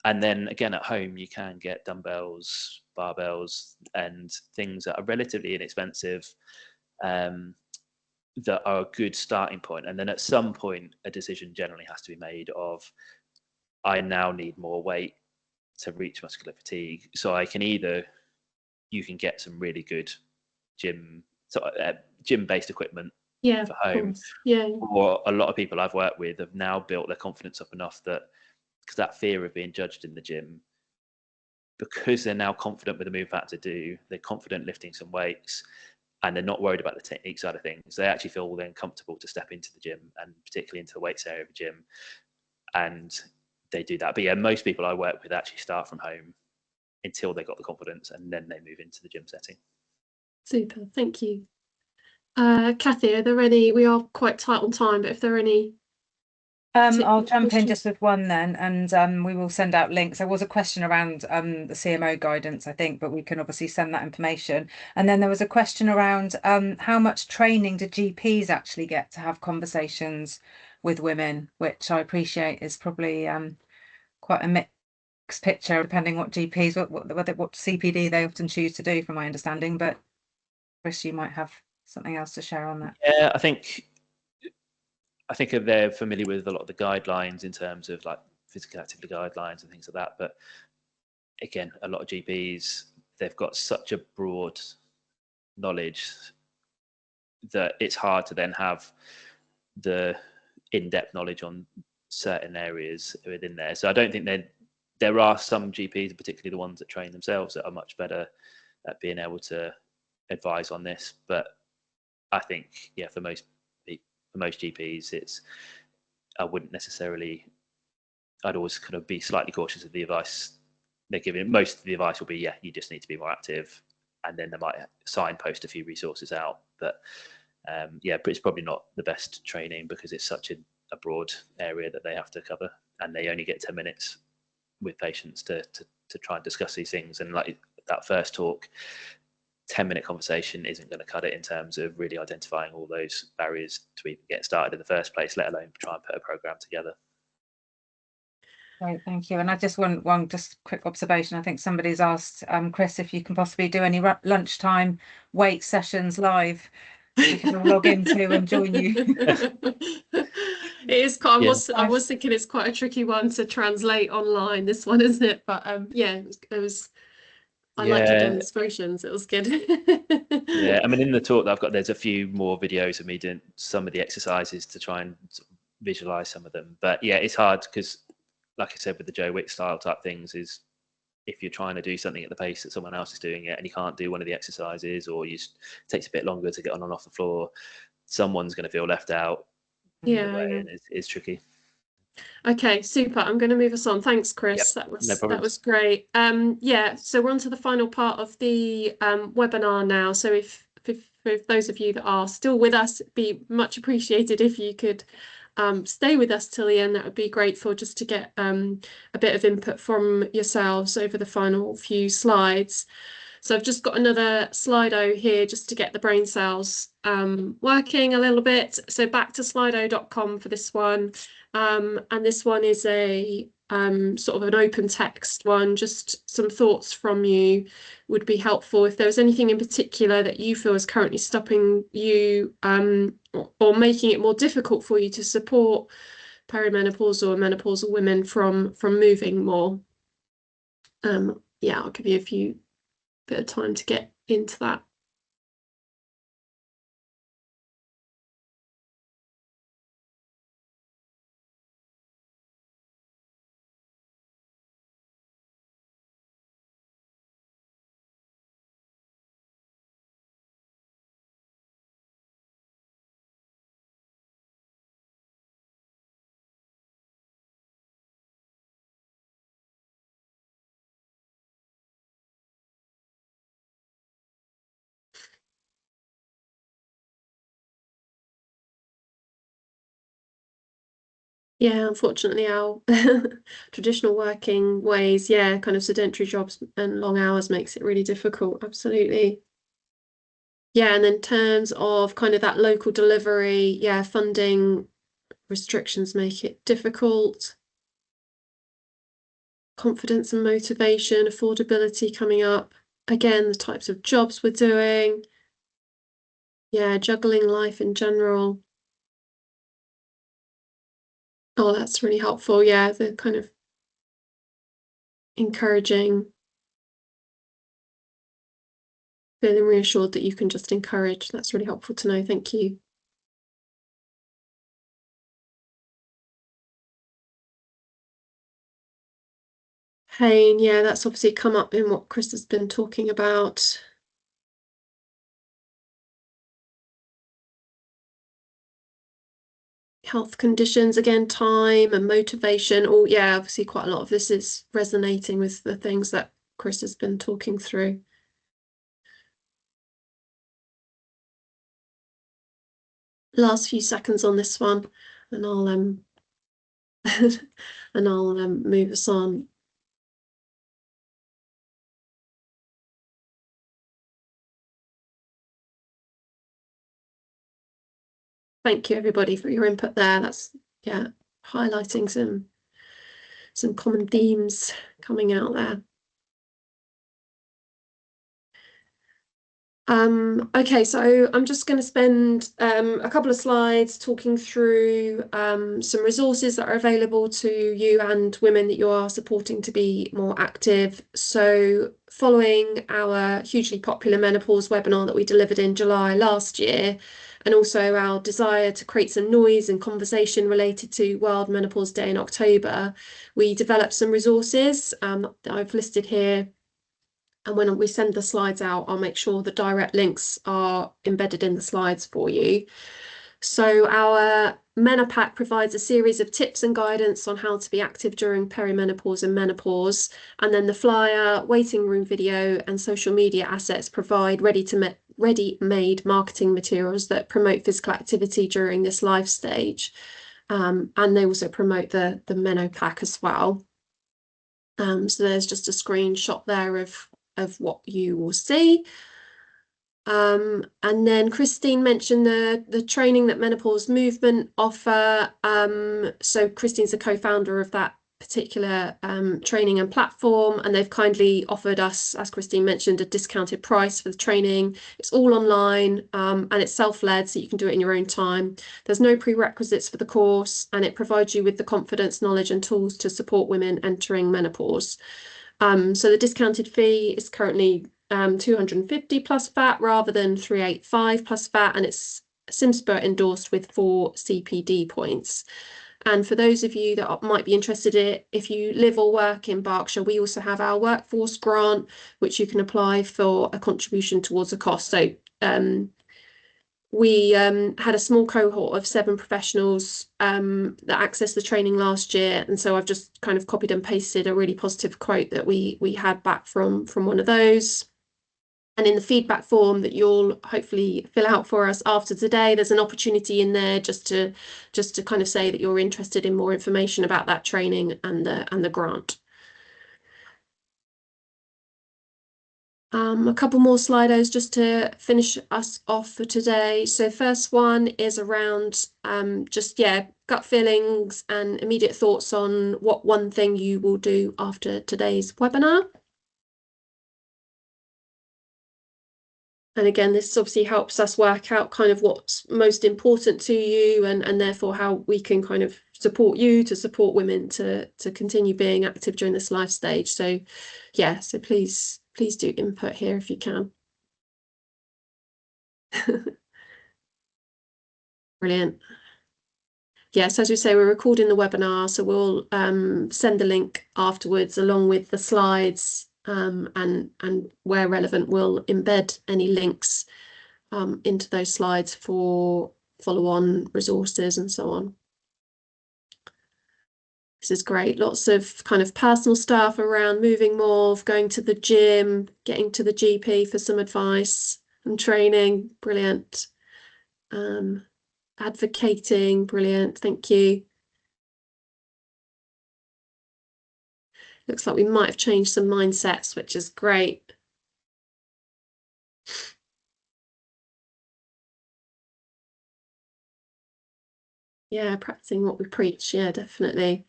And then again, at home, you can get dumbbells, barbells, and things that are relatively inexpensive that are a good starting point. And then at some point, a decision generally has to be made of, I now need more weight to reach muscular fatigue. So you can get some really good gym-based equipment for home. Yeah. Or a lot of people I've worked with have now built their confidence up enough that, because that fear of being judged in the gym, because they're now confident with the move pattern to do, they're confident lifting some weights, and they're not worried about the technique side of things. They actually feel then comfortable to step into the gym, and particularly into the weights area of the gym, and they do that. But yeah, most people I work with actually start from home until they got the confidence, and then they move into the gym setting. Super, thank you. Kathy, are there any, we are quite tight on time, but if there are any I'll jump in just with one then, and we will send out links. There was a question around the CMO guidance, I think, but we can obviously send that information. And then there was a question around how much training do GPs actually get to have conversations with women, which I appreciate is probably quite a mixed picture, depending what GPs, what CPD they often choose to do, from my understanding. But Chris, you might have something else to share on that. Yeah, I think they're familiar with a lot of the guidelines in terms of like physical activity guidelines and things like that. But again, a lot of GPs, they've got such a broad knowledge that it's hard to then have the in-depth knowledge on certain areas within there. So I don't think there are some GPs, particularly the ones that train themselves, that are much better at being able to advise on this. But I think, yeah, for most GPs, I'd always kind of be slightly cautious of the advice they're giving. Most of the advice will be, yeah, you just need to be more active, and then they might signpost a few resources out. But but it's probably not the best training because it's such a broad area that they have to cover, and they only get 10 minutes with patients to try and discuss these things. And like that first talk, 10-minute conversation isn't going to cut it in terms of really identifying all those barriers to even get started in the first place, let alone try and put a program together. Great, thank you. And I just want one just quick observation. I think somebody's asked Chris if you can possibly do any lunchtime weight sessions live. We can all log into and join you. It is quite, I was thinking it's quite a tricky one to translate online, this one, isn't it? But yeah, it was I liked the demonstrations, it was good. Yeah, I mean, in the talk that I've got, there's a few more videos of me doing some of the exercises to try and visualize some of them. But yeah, it's hard because, like I said, with the Joe Wick style type things, is if you're trying to do something at the pace that someone else is doing it and you can't do one of the exercises, or it takes a bit longer to get on and off the floor, someone's going to feel left out. Yeah, and it's tricky. Okay, super. I'm going to move us on. Thanks, Chris. Yep, that was great. Yeah, so we're on to the final part of the webinar now. So if those of you that are still with us, it'd be much appreciated if you could stay with us till the end. That would be grateful, just to get a bit of input from yourselves over the final few slides. So I've just got another Slido here just to get the brain cells working a little bit. So back to slido.com for this one. And this one is a sort of an open text one, just some thoughts from you would be helpful. If there was anything in particular that you feel is currently stopping you or making it more difficult for you to support perimenopausal or menopausal women from moving more. Yeah, I'll give you a few bit of time to get into that. Yeah, unfortunately, our traditional working ways, yeah, kind of sedentary jobs and long hours makes it really difficult. Absolutely. Yeah, and in terms of kind of that local delivery, yeah, funding restrictions make it difficult. Confidence and motivation, affordability coming up. Again, the types of jobs we're doing. Yeah, juggling life in general. Oh, that's really helpful. Yeah, the kind of encouraging, feeling reassured that you can just encourage. That's really helpful to know. Thank you. Pain, yeah, that's obviously come up in what Chris has been talking about. Health conditions, again, time and motivation. Oh, yeah, obviously quite a lot of this is resonating with the things that Chris has been talking through. Last few seconds on this one, and I'll move us on. Thank you everybody for your input there. That's, yeah, highlighting some common themes coming out there. Okay, so I'm just going to spend a couple of slides talking through some resources that are available to you and women that you are supporting to be more active. So following our hugely popular menopause webinar that we delivered in July last year, and also our desire to create some noise and conversation related to World Menopause Day in October, we developed some resources that I've listed here. And when we send the slides out, I'll make sure the direct links are embedded in the slides for you. So our Menopack provides a series of tips and guidance on how to be active during perimenopause and menopause. And then the flyer, waiting room video, and social media assets provide ready-made marketing materials that promote physical activity during this life stage. And they also promote the Menopack as well. So there's just a screenshot there of what you will see. And then Christine mentioned the training that Menopause Movement offer. So Christine's a co-founder of that particular training and platform, and they've kindly offered us, as Christine mentioned, a discounted price for the training. It's all online and it's self-led, so you can do it in your own time. There's no prerequisites for the course, and it provides you with the confidence, knowledge, and tools to support women entering menopause. So the discounted fee is currently 250 plus VAT rather than 385 plus VAT, and it's SimSpurt endorsed with 4 CPD points. And for those of you that might be interested in it, if you live or work in Berkshire, we also have our workforce grant, which you can apply for a contribution towards a cost. So we had a small cohort of 7 professionals that accessed the training last year, and so I've just kind of copied and pasted a really positive quote that we had back from one of those. And in the feedback form that you'll hopefully fill out for us after today, there's an opportunity in there just to kind of say that you're interested in more information about that training and the grant. A couple more Slidos just to finish us off for today. So first one is around just, yeah, gut feelings and immediate thoughts on what one thing you will do after today's webinar. And again, this obviously helps us work out kind of what's most important to you, and therefore how we can kind of support you to support women to continue being active during this life stage. So yeah, so please do input here if you can. Brilliant. Yes, as we say, we're recording the webinar, so we'll send the link afterwards along with the slides, and where relevant, we'll embed any links into those slides for follow-on resources and so on. This is great. Lots of kind of personal stuff around moving more, going to the gym, getting to the GP for some advice and training. Brilliant. Advocating. Brilliant. Thank you. Looks like we might have changed some mindsets, which is great. Yeah, practicing what we preach. Yeah, definitely.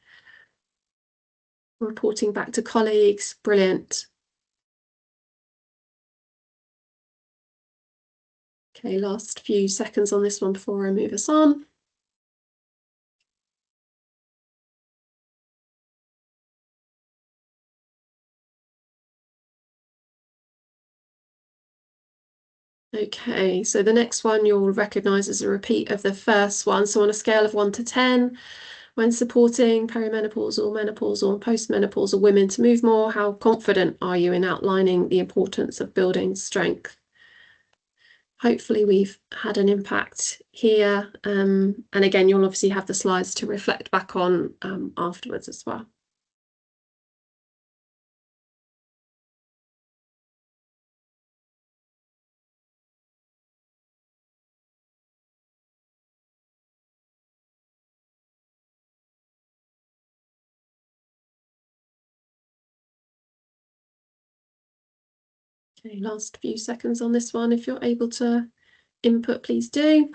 Reporting back to colleagues. Brilliant. Okay, last few seconds on this one before I move us on. Okay, so the next one you'll recognise as a repeat of the first one. So on a scale of 1 to 10, when supporting perimenopausal, menopausal and postmenopausal women to move more, how confident are you in outlining the importance of building strength? Hopefully we've had an impact here. And again, you'll obviously have the slides to reflect back on afterwards as well. Okay, last few seconds on this one. If you're able to input, please do.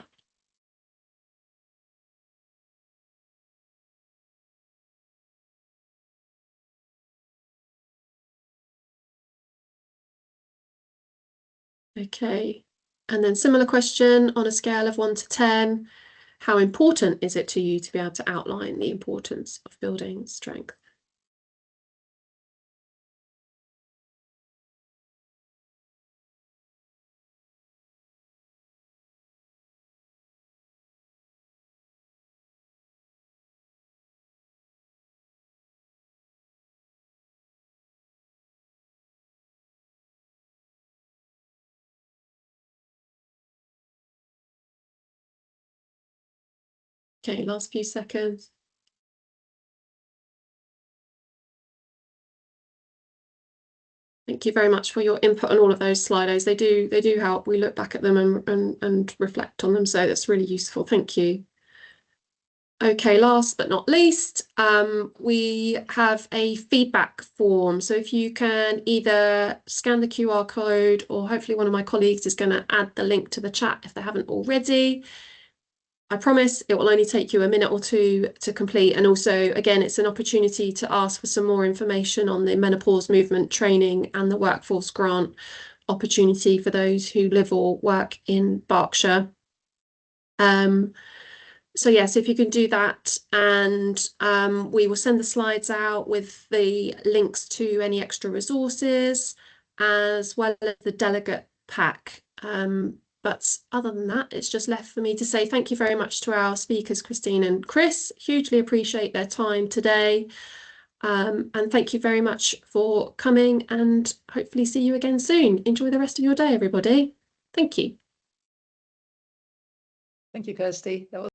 Okay, and then similar question on a scale of 1 to 10, how important is it to you to be able to outline the importance of building strength? Okay, last few seconds. Thank you very much for your input on all of those Slidos. They do help. We look back at them and reflect on them, so that's really useful. Thank you. Okay, last but not least, we have a feedback form. So if you can either scan the QR code, or hopefully one of my colleagues is going to add the link to the chat if they haven't already. I promise it will only take you a minute or two to complete. And also, again, it's an opportunity to ask for some more information on the menopause movement training and the workforce grant opportunity for those who live or work in Berkshire. So yes, if you can do that, and we will send the slides out with the links to any extra resources, as well as the delegate pack. But other than that, it's just left for me to say thank you very much to our speakers, Christine and Chris. Hugely appreciate their time today. And thank you very much for coming, and hopefully see you again soon. Enjoy the rest of your day, everybody. Thank you. Thank you, Kirsty. That was